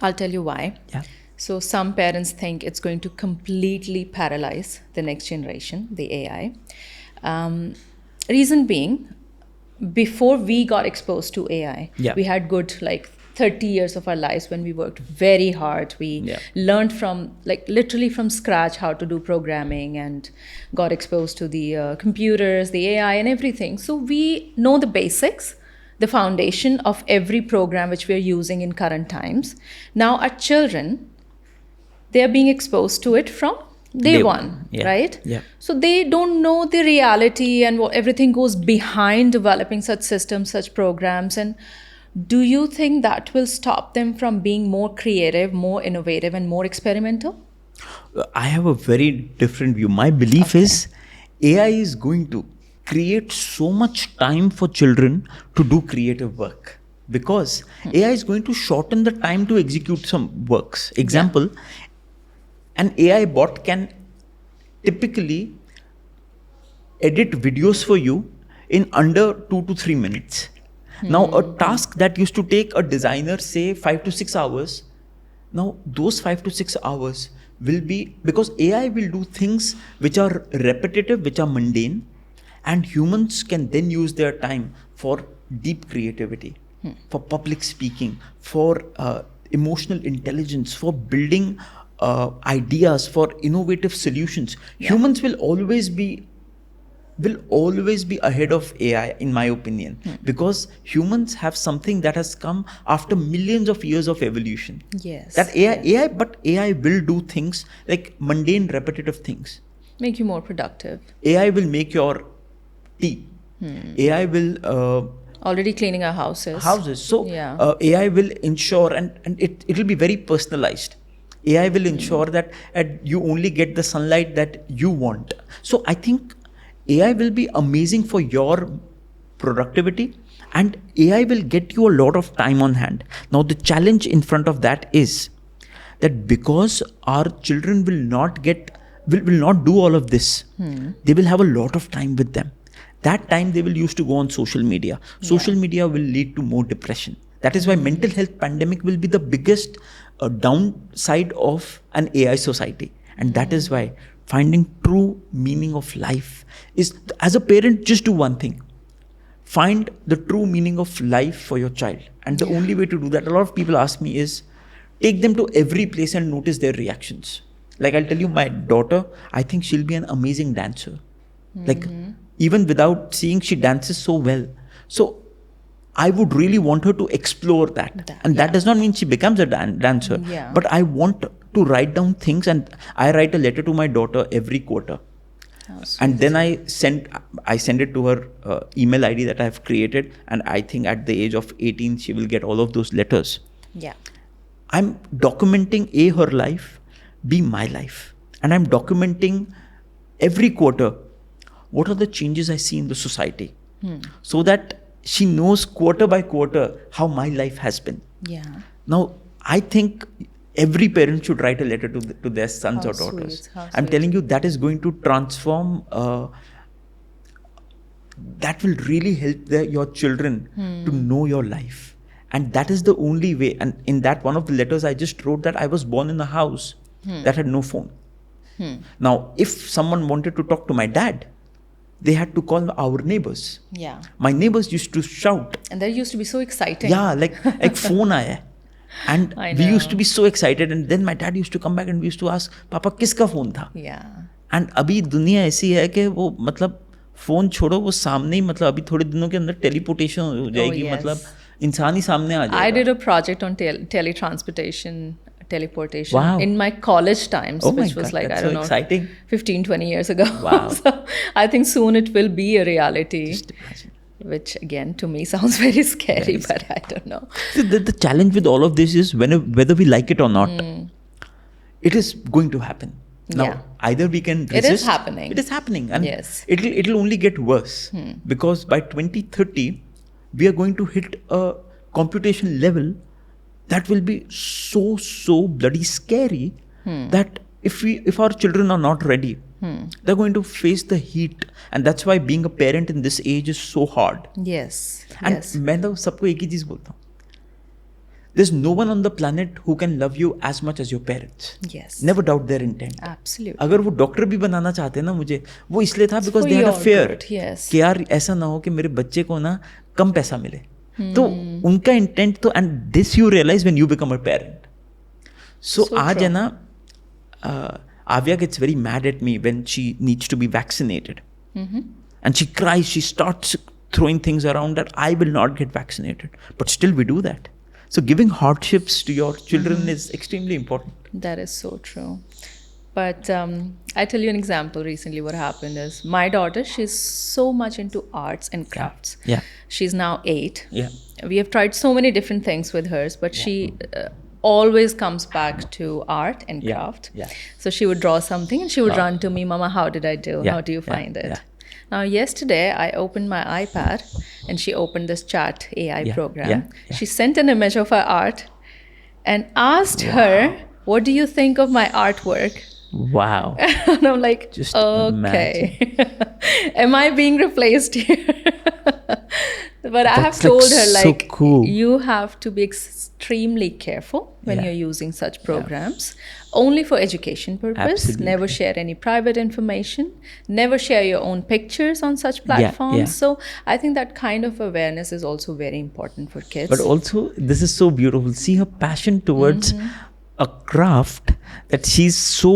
I'll tell you why. Yeah. So some parents think it's going to completely paralyze the next generation, the AI. Reason being, before we got exposed to AI, we had good 30 years of our lives when we worked very hard. We learned from literally from scratch how to do programming and got exposed to the computers, the AI and everything. So we know the basics, the foundation of every program which we are using in current times. Now our children, they are being exposed to it from day one, right? Yeah. So they don't know the reality and what everything goes behind developing such systems, such programs. And do you think that will stop them from being more creative, more innovative, and more experimental? I have a very different view. My belief is AI is going to create so much time for children to do creative work, because AI is going to shorten the time to execute some works. Example, an AI bot can typically edit videos for you in under 2 to 3 minutes. Now, a task that used to take a designer, say, 5 to 6 hours, now those 5 to 6 hours will be, because AI will do things which are repetitive, which are mundane, and humans can then use their time for deep creativity, for public speaking, for emotional intelligence, for building ideas, for innovative solutions. Humans will always be ahead of AI, in my opinion, because humans have something that has come after millions of years of evolution. Yes. That AI will do things like mundane, repetitive things. Make you more productive. AI will make your tea. AI will already cleaning our houses. So AI will ensure, and it will be very personalized. AI will ensure that you only get the sunlight that you want. So I think AI will be amazing for your productivity, and AI will get you a lot of time on hand. Now, the challenge in front of that is that because our children will not do all of this, they will have a lot of time with them. That time they will use to go on social media. Social media will lead to more depression. That is why mental health pandemic will be the biggest downside of an AI society. And that is why finding true meaning of life is, as a parent, just do one thing. Find the true meaning of life for your child. And the only way to do that, a lot of people ask me, is take them to every place and notice their reactions. Like, I'll tell you, my daughter, I think she'll be an amazing dancer. Like, even without seeing, she dances so well. So I would really want her to explore that. And that does not mean she becomes a dancer. But I want to write down things, and I write a letter to my daughter every quarter. And then I send it to her email ID that I have created. And I think at the age of 18, she will get all of those letters. I'm documenting her life, B, my life. And I'm documenting every quarter what are the changes I see in the society, so that she knows quarter by quarter how my life has been. Now, I think every parent should write a letter to their sons or daughters. I'm telling you, that is going to transform, that will really help your children to know your life. And that is the only way. And in that one of the letters, I just wrote that I was born in a house that had no phone. Now, if someone wanted to talk to my dad, they had to call our neighbors. My neighbors used to shout. And that used to be so exciting. Like phone aaya. And we used to be so excited. And then my dad used to come back and we used to ask, Papa, kiska phone tha? And abhi duniya aisi hai कि वो मतलब phone छोड़ो, वो सामने ही, मतलब अभी थोड़े दिनों के अंदर टेलीपोर्टेशन हो जाएगी, yes. मतलब इंसान ही सामने आ I जाएगा. did a project on teletransportation, teleportation Wow. in my college times, Oh my which was God, like, that's I so don't know, exciting. 15, 20 years ago. Wow. So I think soon it will be a reality, Just imagine. which again to me sounds very scary, Very but I don't know. See, the challenge with all of this is whether we like it or not, it is going to happen. Now, Yeah. either we can It resist. is happening. It is happening, and Yes. it'll only get worse because by 2030 we are going to hit a computation level that will be so bloody scary that if our children are not ready, they're going to face the heat, and that's why being a parent in this age is so hard. Yes. And Yes. मैं तो सबको एक ही चीज बोलता हूँ, there's no one on the planet who can love you as much as your parents. Yes. Never doubt their intent. Absolutely. अगर वो doctor भी बनाना चाहते हैं ना मुझे, वो इसलिए था because for they had a your fair good, yes. कि यार ऐसा ना हो कि मेरे बच्चे को ना कम पैसा मिले. तो उनका इंटेंट तो, and this you realize when you become a parent. So So आज true. है ना, Avya gets very mad at me when she needs to be vaccinated. And she cries, she starts throwing things around that I will not get vaccinated. But still we do that. So giving hardships to your children is extremely important. That is so true. But I tell you an example. Recently, what happened is my daughter, she's so much into arts and crafts. Yeah. She's now 8. Yeah. We have tried so many different things with hers, but she always comes back to art and Yeah. craft. Yeah. So she would draw something and she would Wow. run to me, Mama, how did I do? Yeah. How do you Yeah. find it? Yeah. Now, yesterday, I opened my iPad and she opened this chat AI Yeah. program. Yeah. Yeah. She sent an image of her art and asked her, what do you think of my artwork? Wow. And I'm like, Just okay. Am I being replaced here? But I have That's, like, told her, so like, cool. you have to be extremely careful when Yeah. you're using such programs. Only for education purpose. Absolutely. Never share any private information. Never share your own pictures on such platforms. yeah. So I think that kind of awareness is also very important for kids. But also, this is so beautiful. See her passion towards a craft, that she's so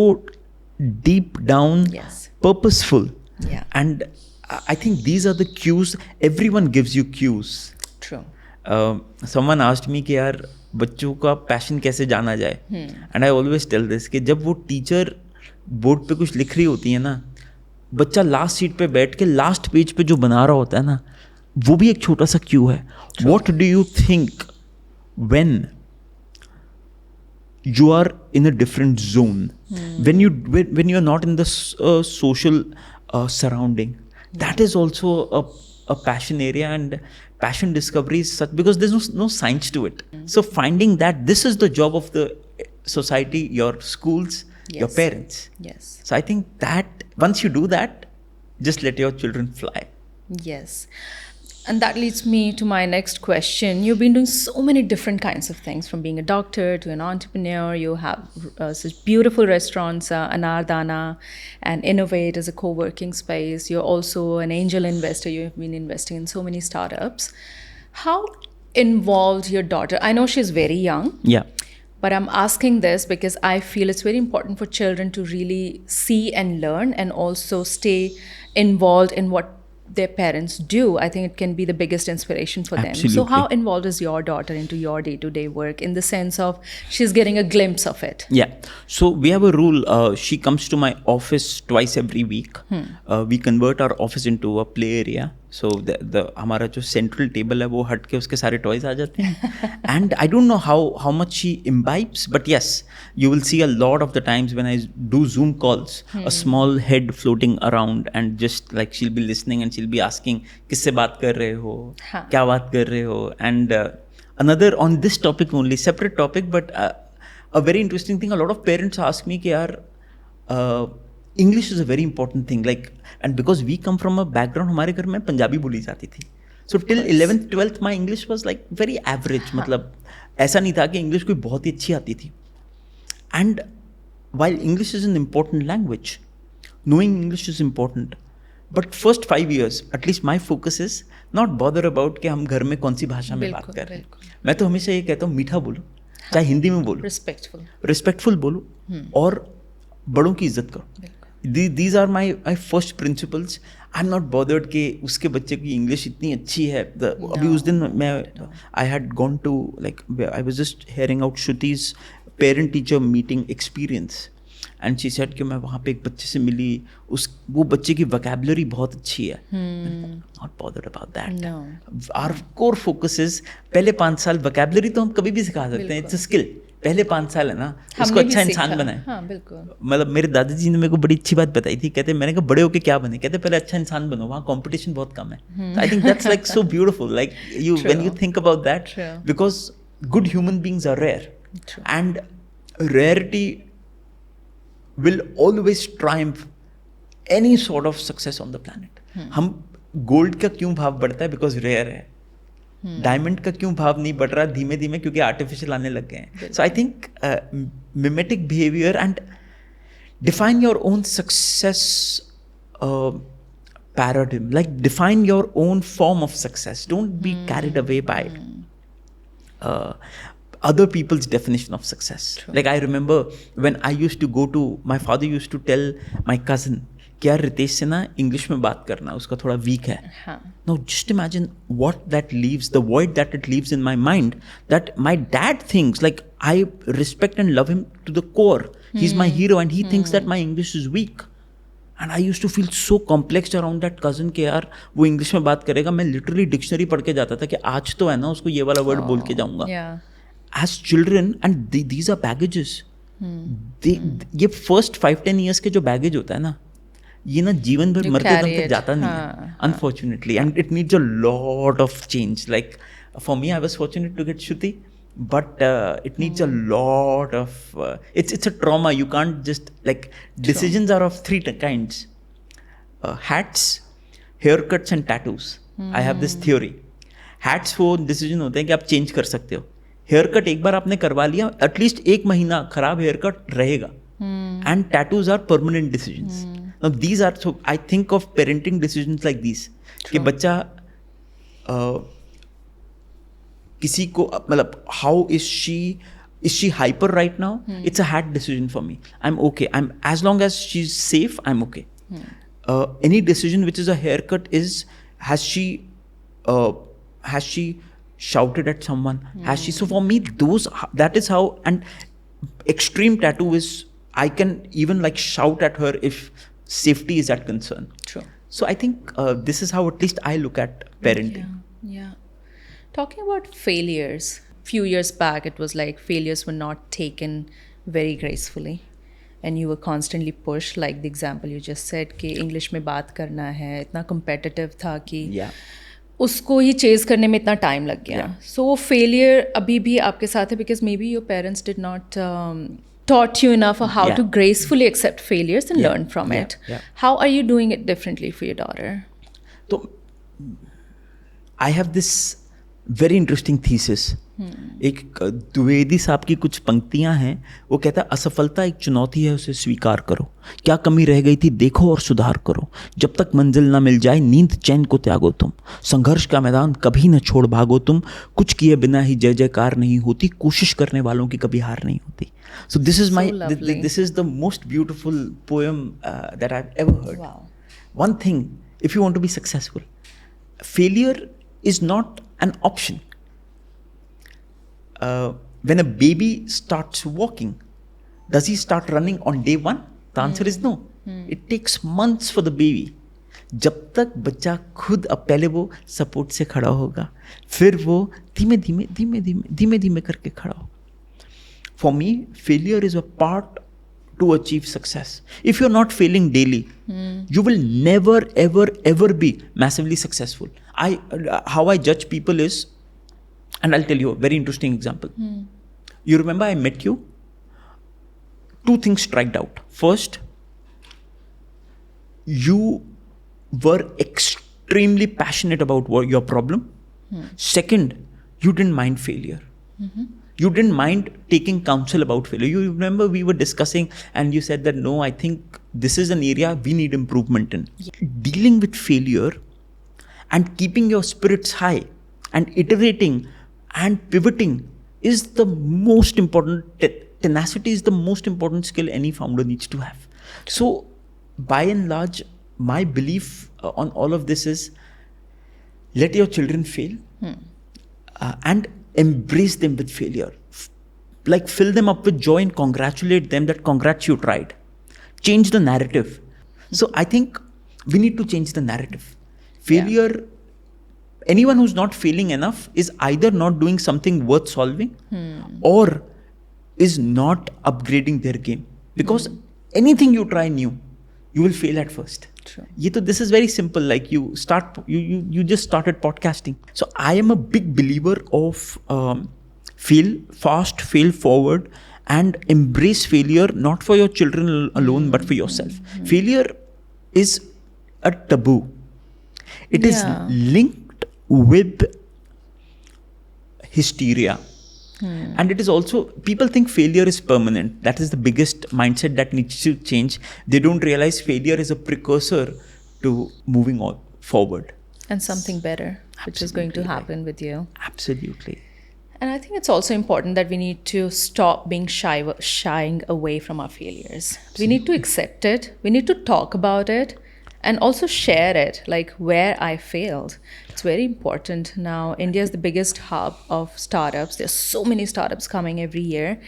deep down, Yes. purposeful. Yeah. And I think these are the cues. Everyone gives you cues. True. Someone asked me कि यार बच्चों का passion कैसे जाना जाए, and I always tell this कि जब वो टीचर बोर्ड पे कुछ लिख रही होती है ना, बच्चा लास्ट सीट पे बैठ के लास्ट पेज पे जो बना रहा होता है ना, वो भी एक छोटा सा क्यू है. What do you think when you are in a different zone, when you are not in the social surrounding? That is also a passion area, and passion discovery is such, because there's no science to it. So finding that, this is the job of the society, your schools, your Yes. parents. Yes. So I think that once you do that, just let your children fly. Yes. And that leads me to my next question. You've been doing so many different kinds of things, from being a doctor to an entrepreneur. You have such beautiful restaurants, Anardana, and Innovate as a co-working space. You're also an angel investor. You've been investing in so many startups. How involved your daughter? I know she's very young. Yeah. But I'm asking this because I feel it's very important for children to really see and learn, and also stay involved in what their parents do. I think it can be the biggest inspiration for them. So Absolutely. how involved is your daughter into your day-to-day work, in the sense of she's getting a glimpse of it? Yeah. So we have a rule. She comes to my office twice every week. We convert our office into a play area. So the हमारा जो central table है वो हट के उसके सारे toys आ जाते हैं. And I don't know how much she imbibes, but yes, you will see a lot of the times when I do Zoom calls, a small head floating around, and just like she'll be listening and she'll be asking, किससे बात कर रहे हो, क्या बात कर रहे हो, and another on this topic only, separate topic, but a very interesting thing. A lot of parents ask me कि यार English is a very important thing, like, and because we come from a background, हमारे घर में पंजाबी बोली जाती थी. So till 11th 12th my English was like very average. मतलब ऐसा नहीं था कि English कोई बहुत ही अच्छी आती थी. And while English is an important language, knowing English is important, but first 5 years at least my focus is not bother about कि हम घर में कौन सी भाषा में बात कर रहे हैं. मैं तो हमेशा ये कहता हूँ, मीठा बोलो, चाहे हिंदी में बोलो, Respectful. रिस्पेक्टफुल बोलो, और बड़ों की इज्जत करो. These are my first principles. I am not bothered कि उसके बच्चे की इंग्लिश इतनी अच्छी है. अभी उस दिन मैं I had gone to like I was just hearing out Shruti's parent teacher meeting experience and she said कि मैं वहाँ पे एक बच्चे से मिली, वो बच्चे की वोकैबुलरी बहुत अच्छी है. Not bothered about that. Our core focus is पहले 5 साल वोकैबुलरी तो हम कभी भी सिखा सकते हैं, इट्स अ स्किल. पहले 5 साल है ना, उसको अच्छा इंसान बनाए. हाँ, बिल्कुल. मतलब मेरे दादाजी ने मेरे को बड़ी अच्छी बात बताई थी. कहते मैंने कहा बड़े होके क्या बने? कहते पहले अच्छा इंसान बनो, वहाँ कंपटीशन बहुत कम है. I think that's like so beautiful. Like you when you think about that, because good human beings are rare and rarity will always triumph any sort of success on the planet. हम gold का क्यों भाव बढ़ता है? Because rare है. Diamond का क्यों भाव नहीं बढ़ रहा धीमे धीमे? क्योंकि आर्टिफिशियल आने लग गए हैं. So I think mimetic behaviour and define your own success paradigm. Like define your own form of success. Don't be carried away by other people's definition of success. True. Like I remember when I used to go to, my father used to tell my cousin कि यार रितेश से ना English में बात करना, उसका थोड़ा week है. Now just imagine what that leaves, the void that it leaves in my mind, that my dad thinks like I respect and love him to the core. He's my hero and he thinks that my English is weak. And I used to feel so complexed around that cousin कि यार वो English में बात करेगा. मैं literally dictionary पढ़ के जाता था कि आज तो है ना उसको ये वाला वर्ड बोल के जाऊंगा. As children, and these are baggages. ये first 5-10 years के जो baggage होता है ना, ये ना जीवन भर मरते दम तक जाता नहीं है, unfortunately, and it needs a lot of change. Like for me, I was fortunate to get Shruti, but it needs a lot of it's a trauma. You can't just like decisions are of 3 kinds: hats, haircuts and tattoos. I have this theory. Hats वो decision होते हैं कि आप change कर सकते हो. Hair cut एक बार आपने करवा लिया, एटलीस्ट 1 महीना खराब हेयर कट रहेगा. And tattoos are permanent decisions. Now these are, so I think of parenting decisions like this कि बच्चा किसी को मतलब how is she hyper right now, it's a hard decision for me. I am okay, I am as long as she is safe, I am okay. Any decision which is a hair cut is has she shouted at someone, has she? So for me that is how. And extreme tattoo is I can even like shout at her if safety is at concern. True. So I think this is how at least I look at parenting. Yeah. Talking about failures, few years back it was like failures were not taken very gracefully and you were constantly pushed, like the example you just said कि English में बात करना है, इतना competitive था कि उसको ही chase करने में इतना टाइम लग गया. सो वो फेलियर अभी भी आपके साथ है because may be your parents did not taught you enough of how to gracefully accept failures and learn from it. How are you doing it differently for your daughter? So I have this very interesting thesis. एक द्विवेदी साहब की कुछ पंक्तियां हैं. वो कहता है असफलता एक चुनौती है, उसे स्वीकार करो. क्या कमी रह गई थी देखो और सुधार करो. जब तक मंजिल ना मिल जाए नींद चैन को त्यागो तुम. संघर्ष का मैदान कभी न छोड़ भागो तुम. कुछ किए बिना ही जय जयकार नहीं होती. कोशिश करने वालों की कभी हार नहीं होती. So this is this is the most beautiful poem that I've ever heard. Wow. One thing, if you want to be successful, failure is not an option. When a baby starts walking, does he start running on day 1? The answer is no. It takes months for the baby. जब तक बच्चा खुद अब पहले वो support से खड़ा होगा, फिर वो धीमे धीमे करके खड़ा होगा. For me, failure is a part to achieve success. If you're not failing daily, you will never ever be massively successful. How I judge people is, and I'll tell you a very interesting example. You remember I met you? 2 things struck out. First, you were extremely passionate about your problem. Second, you didn't mind failure. You didn't mind taking counsel about failure. You remember we were discussing and you said that no, I think this is an area we need improvement in. Dealing with failure and keeping your spirits high and iterating and pivoting is the most important. Tenacity is the most important skill any founder needs to have. So by and large, my belief on all of this is, let your children fail and embrace them with failure. Like fill them up with joy and congratulate them that congrats, you tried. Change the narrative. So I think we need to change the narrative. Failure, anyone who's not failing enough is either not doing something worth solving or is not upgrading their game. Because anything you try new, you will fail at first. True. This is very simple. Like you just started podcasting. So I am a big believer of fail fast, fail forward, and embrace failure, not for your children alone, but for yourself. Failure is a taboo. It is linked with hysteria. And it is also, people think failure is permanent. That is the biggest mindset that needs to change. They don't realize failure is a precursor to moving on forward. And something better, which is going to happen with you. Absolutely. And I think it's also important that we need to stop being shying away from our failures. We need to accept it. We need to talk about it and also share it, like where I failed. It's very important. Now, India is the biggest hub of startups. There's so many startups coming every year.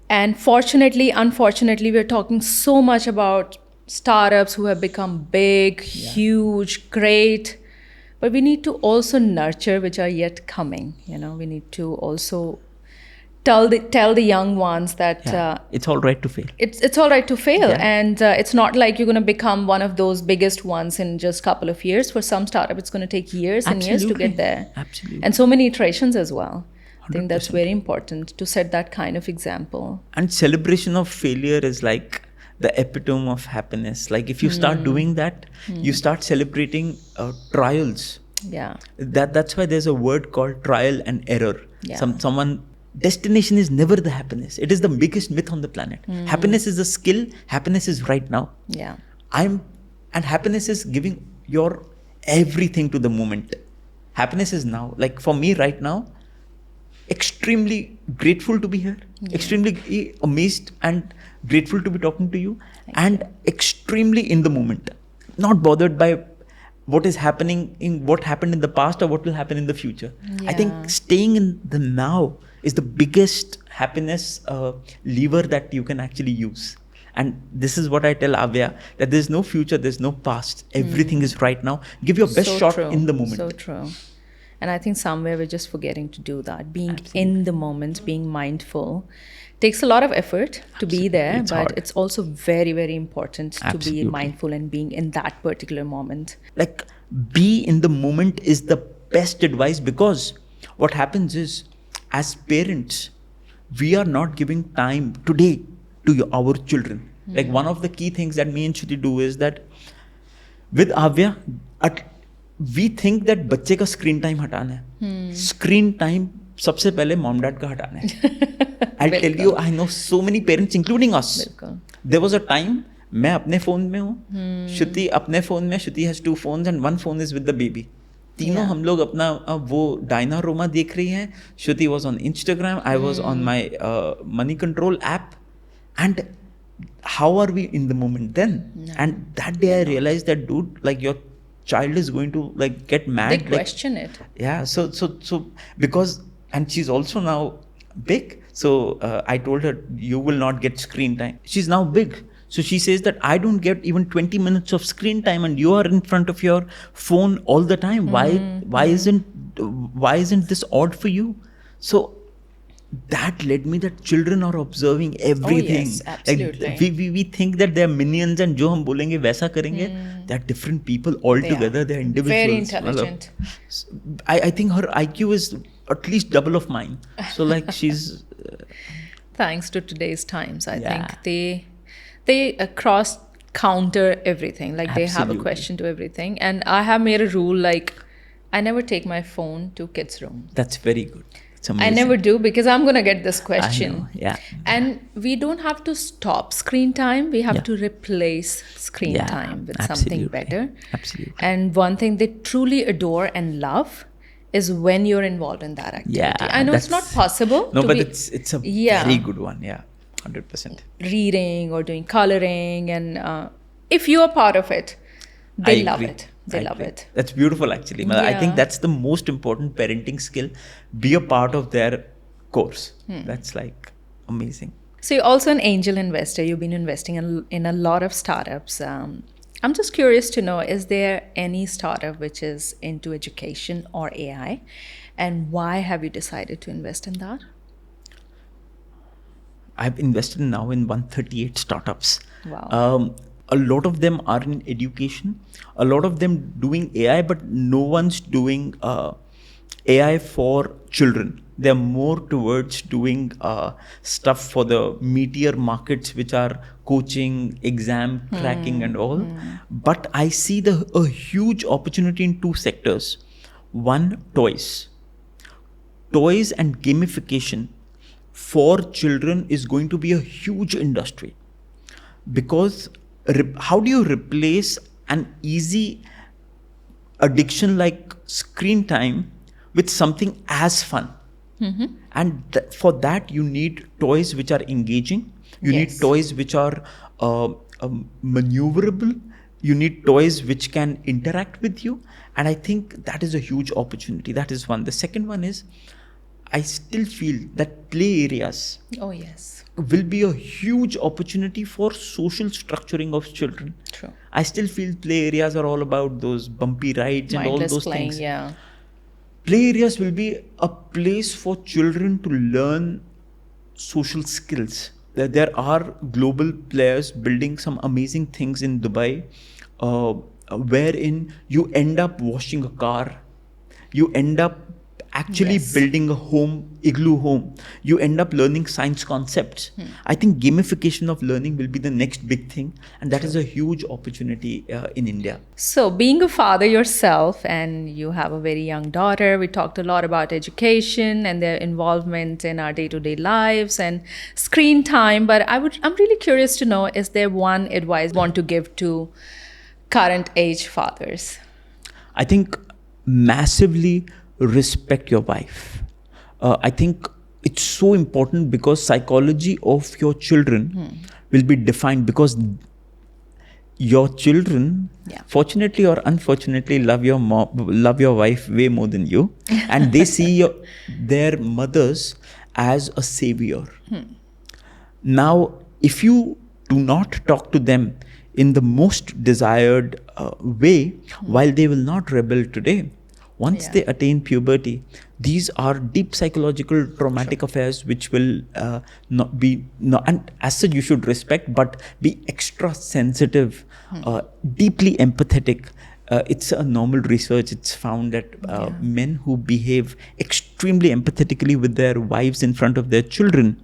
And fortunately, unfortunately, we're talking so much about startups who have become big, huge, great. But we need to also nurture which are yet coming. We need to also tell the young ones that it's all right to fail. It's all right to fail, and it's not like you're going to become one of those biggest ones in just a couple of years. For some startup, it's going to take years and years to get there. Absolutely. And so many iterations as well. 100%. I think that's very important to set that kind of example. And celebration of failure is like the epitome of happiness. Like if you start doing that, you start celebrating trials. Yeah. That's why there's a word called trial and error. Yeah. Destination is never the happiness. It is the biggest myth on the planet. Happiness is a skill. Happiness is right now. Yeah. And happiness is giving your everything to the moment. Happiness is now. Like for me right now, extremely grateful to be here. Extremely amazed and grateful to be talking to you. And extremely in the moment. Not bothered by what is happening what happened in the past or what will happen in the future. I think staying in the now is the biggest happiness lever that you can actually use. And this is what I tell Avya, that there's no future, there's no past. Everything is right now. Give your best shot in the moment. So true. And I think somewhere we're just forgetting to do that. Being in the moment, being mindful. Takes a lot of effort to be there, but it's also very, very important to be mindful and being in that particular moment. Like, be in the moment is the best advice, because what happens is, as parents, we are not giving time today to our children. Like, one of the key things that me and Shruti do is that with Avya, we think that बच्चे का screen time हटाना है. Screen time सबसे पहले mom dad का हटाना है. I'll tell you, I know so many parents, including us. There was a time, मैं अपने phone में हूँ, Shruti अपने phone में, Shruti has 2 phones and 1 phone is with the baby. तीनों हम लोग अपना वो डायना रोमा देख रही हैं. Shruti was on Instagram, I was on my money control app. And how are we in the moment then? No. And that day I realized that, dude, like your child is going to like get mad. They question it. Yeah. So because, and she's also now big. So I told her, you will not get screen time. She's now big. So she says that I don't get even 20 minutes of screen time and you are in front of your phone all the time. Why isn't this odd for you? So that led me that children are observing everything. Oh, yes, absolutely. Like, we think that they're minions and jo hum bolenge वैसा करेंगे. They're different people altogether. They're individuals. Very intelligent. I think her IQ is at least double of mine. So like she's... Thanks to today's times, I think they cross counter everything. Like they have a question to everything. And I have made a rule, like I never take my phone to kids' room. That's very good. I never do, because I'm going to get this question. I know, yeah. And we don't have to stop screen time. We have to replace screen time with something better. Absolutely. And one thing they truly adore and love is when you're involved in that activity. Yeah, I know it's not possible. No, but it's a very good one. Yeah, 100%. Reading or doing coloring. And if you're part of it, They love agree. it. They love agree. it. That's beautiful, actually. I think Yeah. that's the most important parenting skill. Be a part of their course. That's like amazing. So you're also an angel investor. You've been investing in a lot of startups. I'm just curious to know, is there any startup which is into education or AI? And why have you decided to invest in that? I've invested now in 138 startups. Wow. A lot of them are in education. A lot of them doing AI, but no one's doing AI for children. They're more towards doing stuff for the meteor markets, which are coaching, exam cracking, and all. But I see a huge opportunity in two sectors. One, toys and gamification for children is going to be a huge industry, because how do you replace an easy addiction like screen time with something as fun? And for that you need toys which are engaging, you Yes. need toys which are maneuverable, you need toys which can interact with you, and I think that is a huge opportunity. That is one. The second one is, I still feel that play areas Oh, yes. will be a huge opportunity for social structuring of children. True. I still feel play areas are all about those bumpy rides and all Mindless those playing, things. yeah. Play areas will be a place for children to learn social skills. There are global players building some amazing things in Dubai, wherein you end up washing a car, you end up actually Yes. building a home, igloo home, you end up learning science concepts. I think gamification of learning will be the next big thing, and that is a huge opportunity in India. So, being a father yourself, and you have a very young daughter, we talked a lot about education and their involvement in our day-to-day lives and screen time. But I'm really curious to know: is there one advice you want to give to current age fathers? I think massively respect your wife. I think it's so important, because psychology of your children will be defined, because your children, Yeah. fortunately or unfortunately, love your wife way more than you, and they see their mothers as a savior. Now, if you do not talk to them in the most desired way, while they will not rebel today, once Yeah. they attain puberty, these are deep psychological traumatic affairs which will and as such you should respect, but be extra sensitive, deeply empathetic. It's a normal research. It's found that men who behave extremely empathetically with their wives in front of their children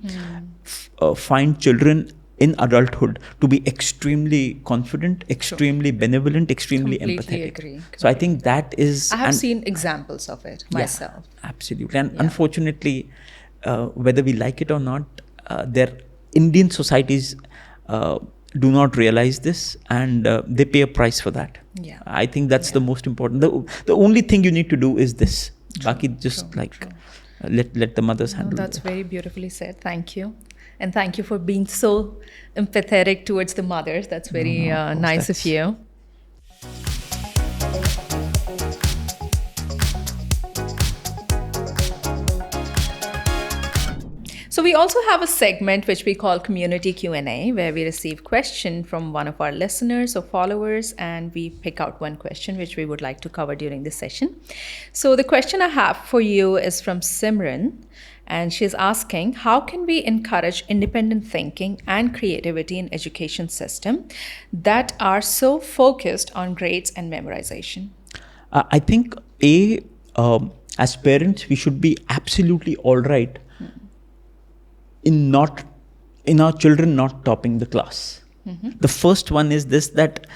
find children in adulthood to be extremely confident, extremely benevolent, extremely Completely empathetic. agree. So I think that is. I have and- seen examples of it yeah, myself. absolutely. And unfortunately, whether we like it or not, their Indian societies do not realize this, and they pay a price for that. Yeah. I think that's the most important. The only thing you need to do is this. Baki, just let the mothers No, handle that's it. very beautifully said. Thank you. And thank you for being so empathetic towards the mothers. That's very of course, nice of that's- you. So we also have a segment which we call community Q&A, where we receive question from one of our listeners or followers, and we pick out one question which we would like to cover during this session. So the question I have for you is from Simran, and she's asking, how can we encourage independent thinking and creativity in education system that are so focused on grades and memorization? I think as parents, we should be absolutely all right in our children not topping the class. The first one is this, that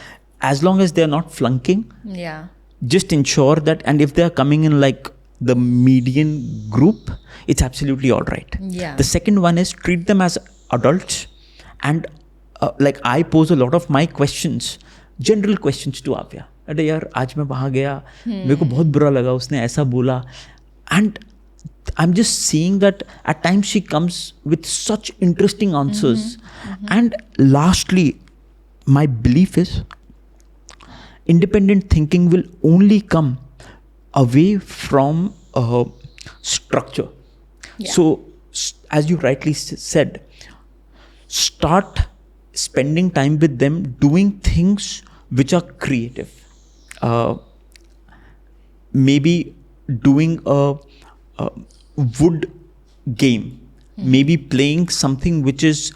as long as they're not flunking, Yeah. just ensure that, and if they're coming in like the median group, it's absolutely all right. Yeah. The second one is treat them as adults, and like I pose a lot of my questions, general questions to Avya. अरे यार आज मैं वहाँ गया, मेरे को बहुत बुरा लगा, उसने ऐसा बोला, and I'm just seeing that at times she comes with such interesting answers. And lastly, my belief is, independent thinking will only come away from structure. Yeah. So, as you rightly said, start spending time with them doing things which are creative. Maybe doing a wood game, maybe playing something which is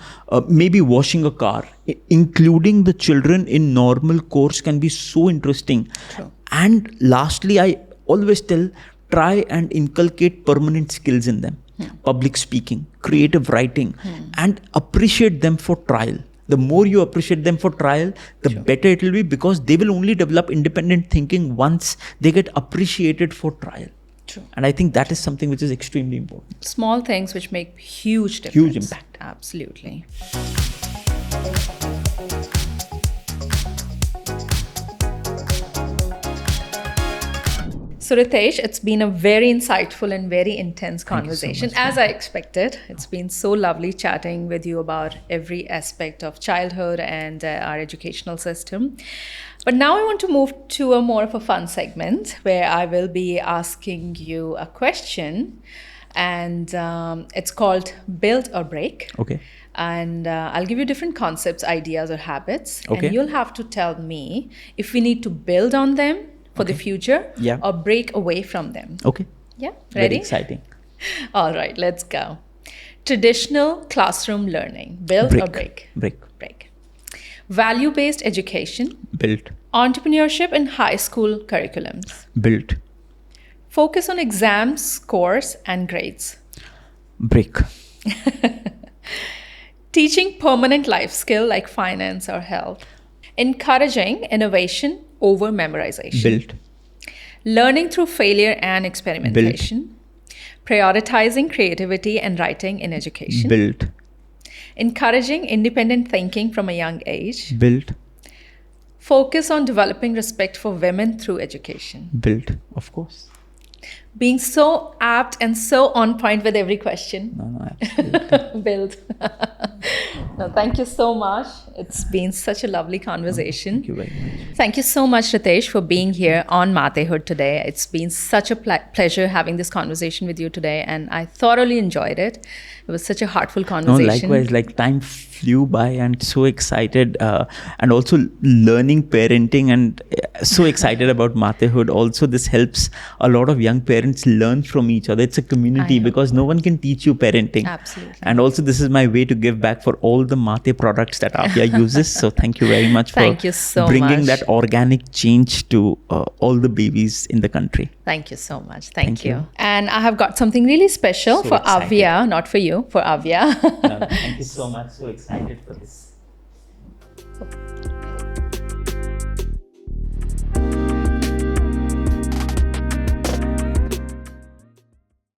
maybe washing a car. Including the children in normal course can be so interesting. True. And lastly, I always tell, try and inculcate permanent skills in them. Public speaking, creative writing, and appreciate them for trial. The more you appreciate them for trial, the better it will be, because they will only develop independent thinking once they get appreciated for trial. True. And I think that is something which is extremely important. Small things which make huge difference. Huge impact. Absolutely. So Ritesh, it's been a very insightful and very intense conversation, so much, as I expected. It's been so lovely chatting with you about every aspect of childhood and our educational system. But now I want to move to a more of a fun segment where I will be asking you a question, and it's called Build or Break. Okay. And I'll give you different concepts, ideas, or habits, Okay. and you'll have to tell me if we need to build on them for the future, Yeah. or break away from them. Okay. Yeah, Very ready? exciting. All right, let's go. Traditional classroom learning, build or break? Break. Break. Value-based education, Built. entrepreneurship in high school curriculums, Built. focus on exams, scores, and grades, Break. teaching permanent life skill like finance or health, encouraging innovation over memorization, Built. learning through failure and experimentation, prioritizing creativity and writing in education, Built. encouraging independent thinking from a young age, Built. focus on developing respect for women through education. Built. Of course. Being so apt and so on point with every question. No, absolutely. Build. No, thank you so much. It's been such a lovely conversation. Thank you very much. Thank you so much, Ritesh, for being here on Matehood today. It's been such a pleasure having this conversation with you today, and I thoroughly enjoyed it. It was such a heartful No, conversation. likewise, like time flew by and so excited, and also learning parenting, and so excited about Matehood. Also, this helps a lot of young parents learn from each other. It's a community, I know. because no one can teach you parenting. Absolutely. And also, this is my way to give back for all the Maate products that Avya uses. So thank you very much for Thank you so bringing much. that organic change to all the babies in the country. Thank you so much. Thank Thank you. you. And I have got something really special So for excited. Avya, not for you, for Avya. Thank you so much. So excited for this.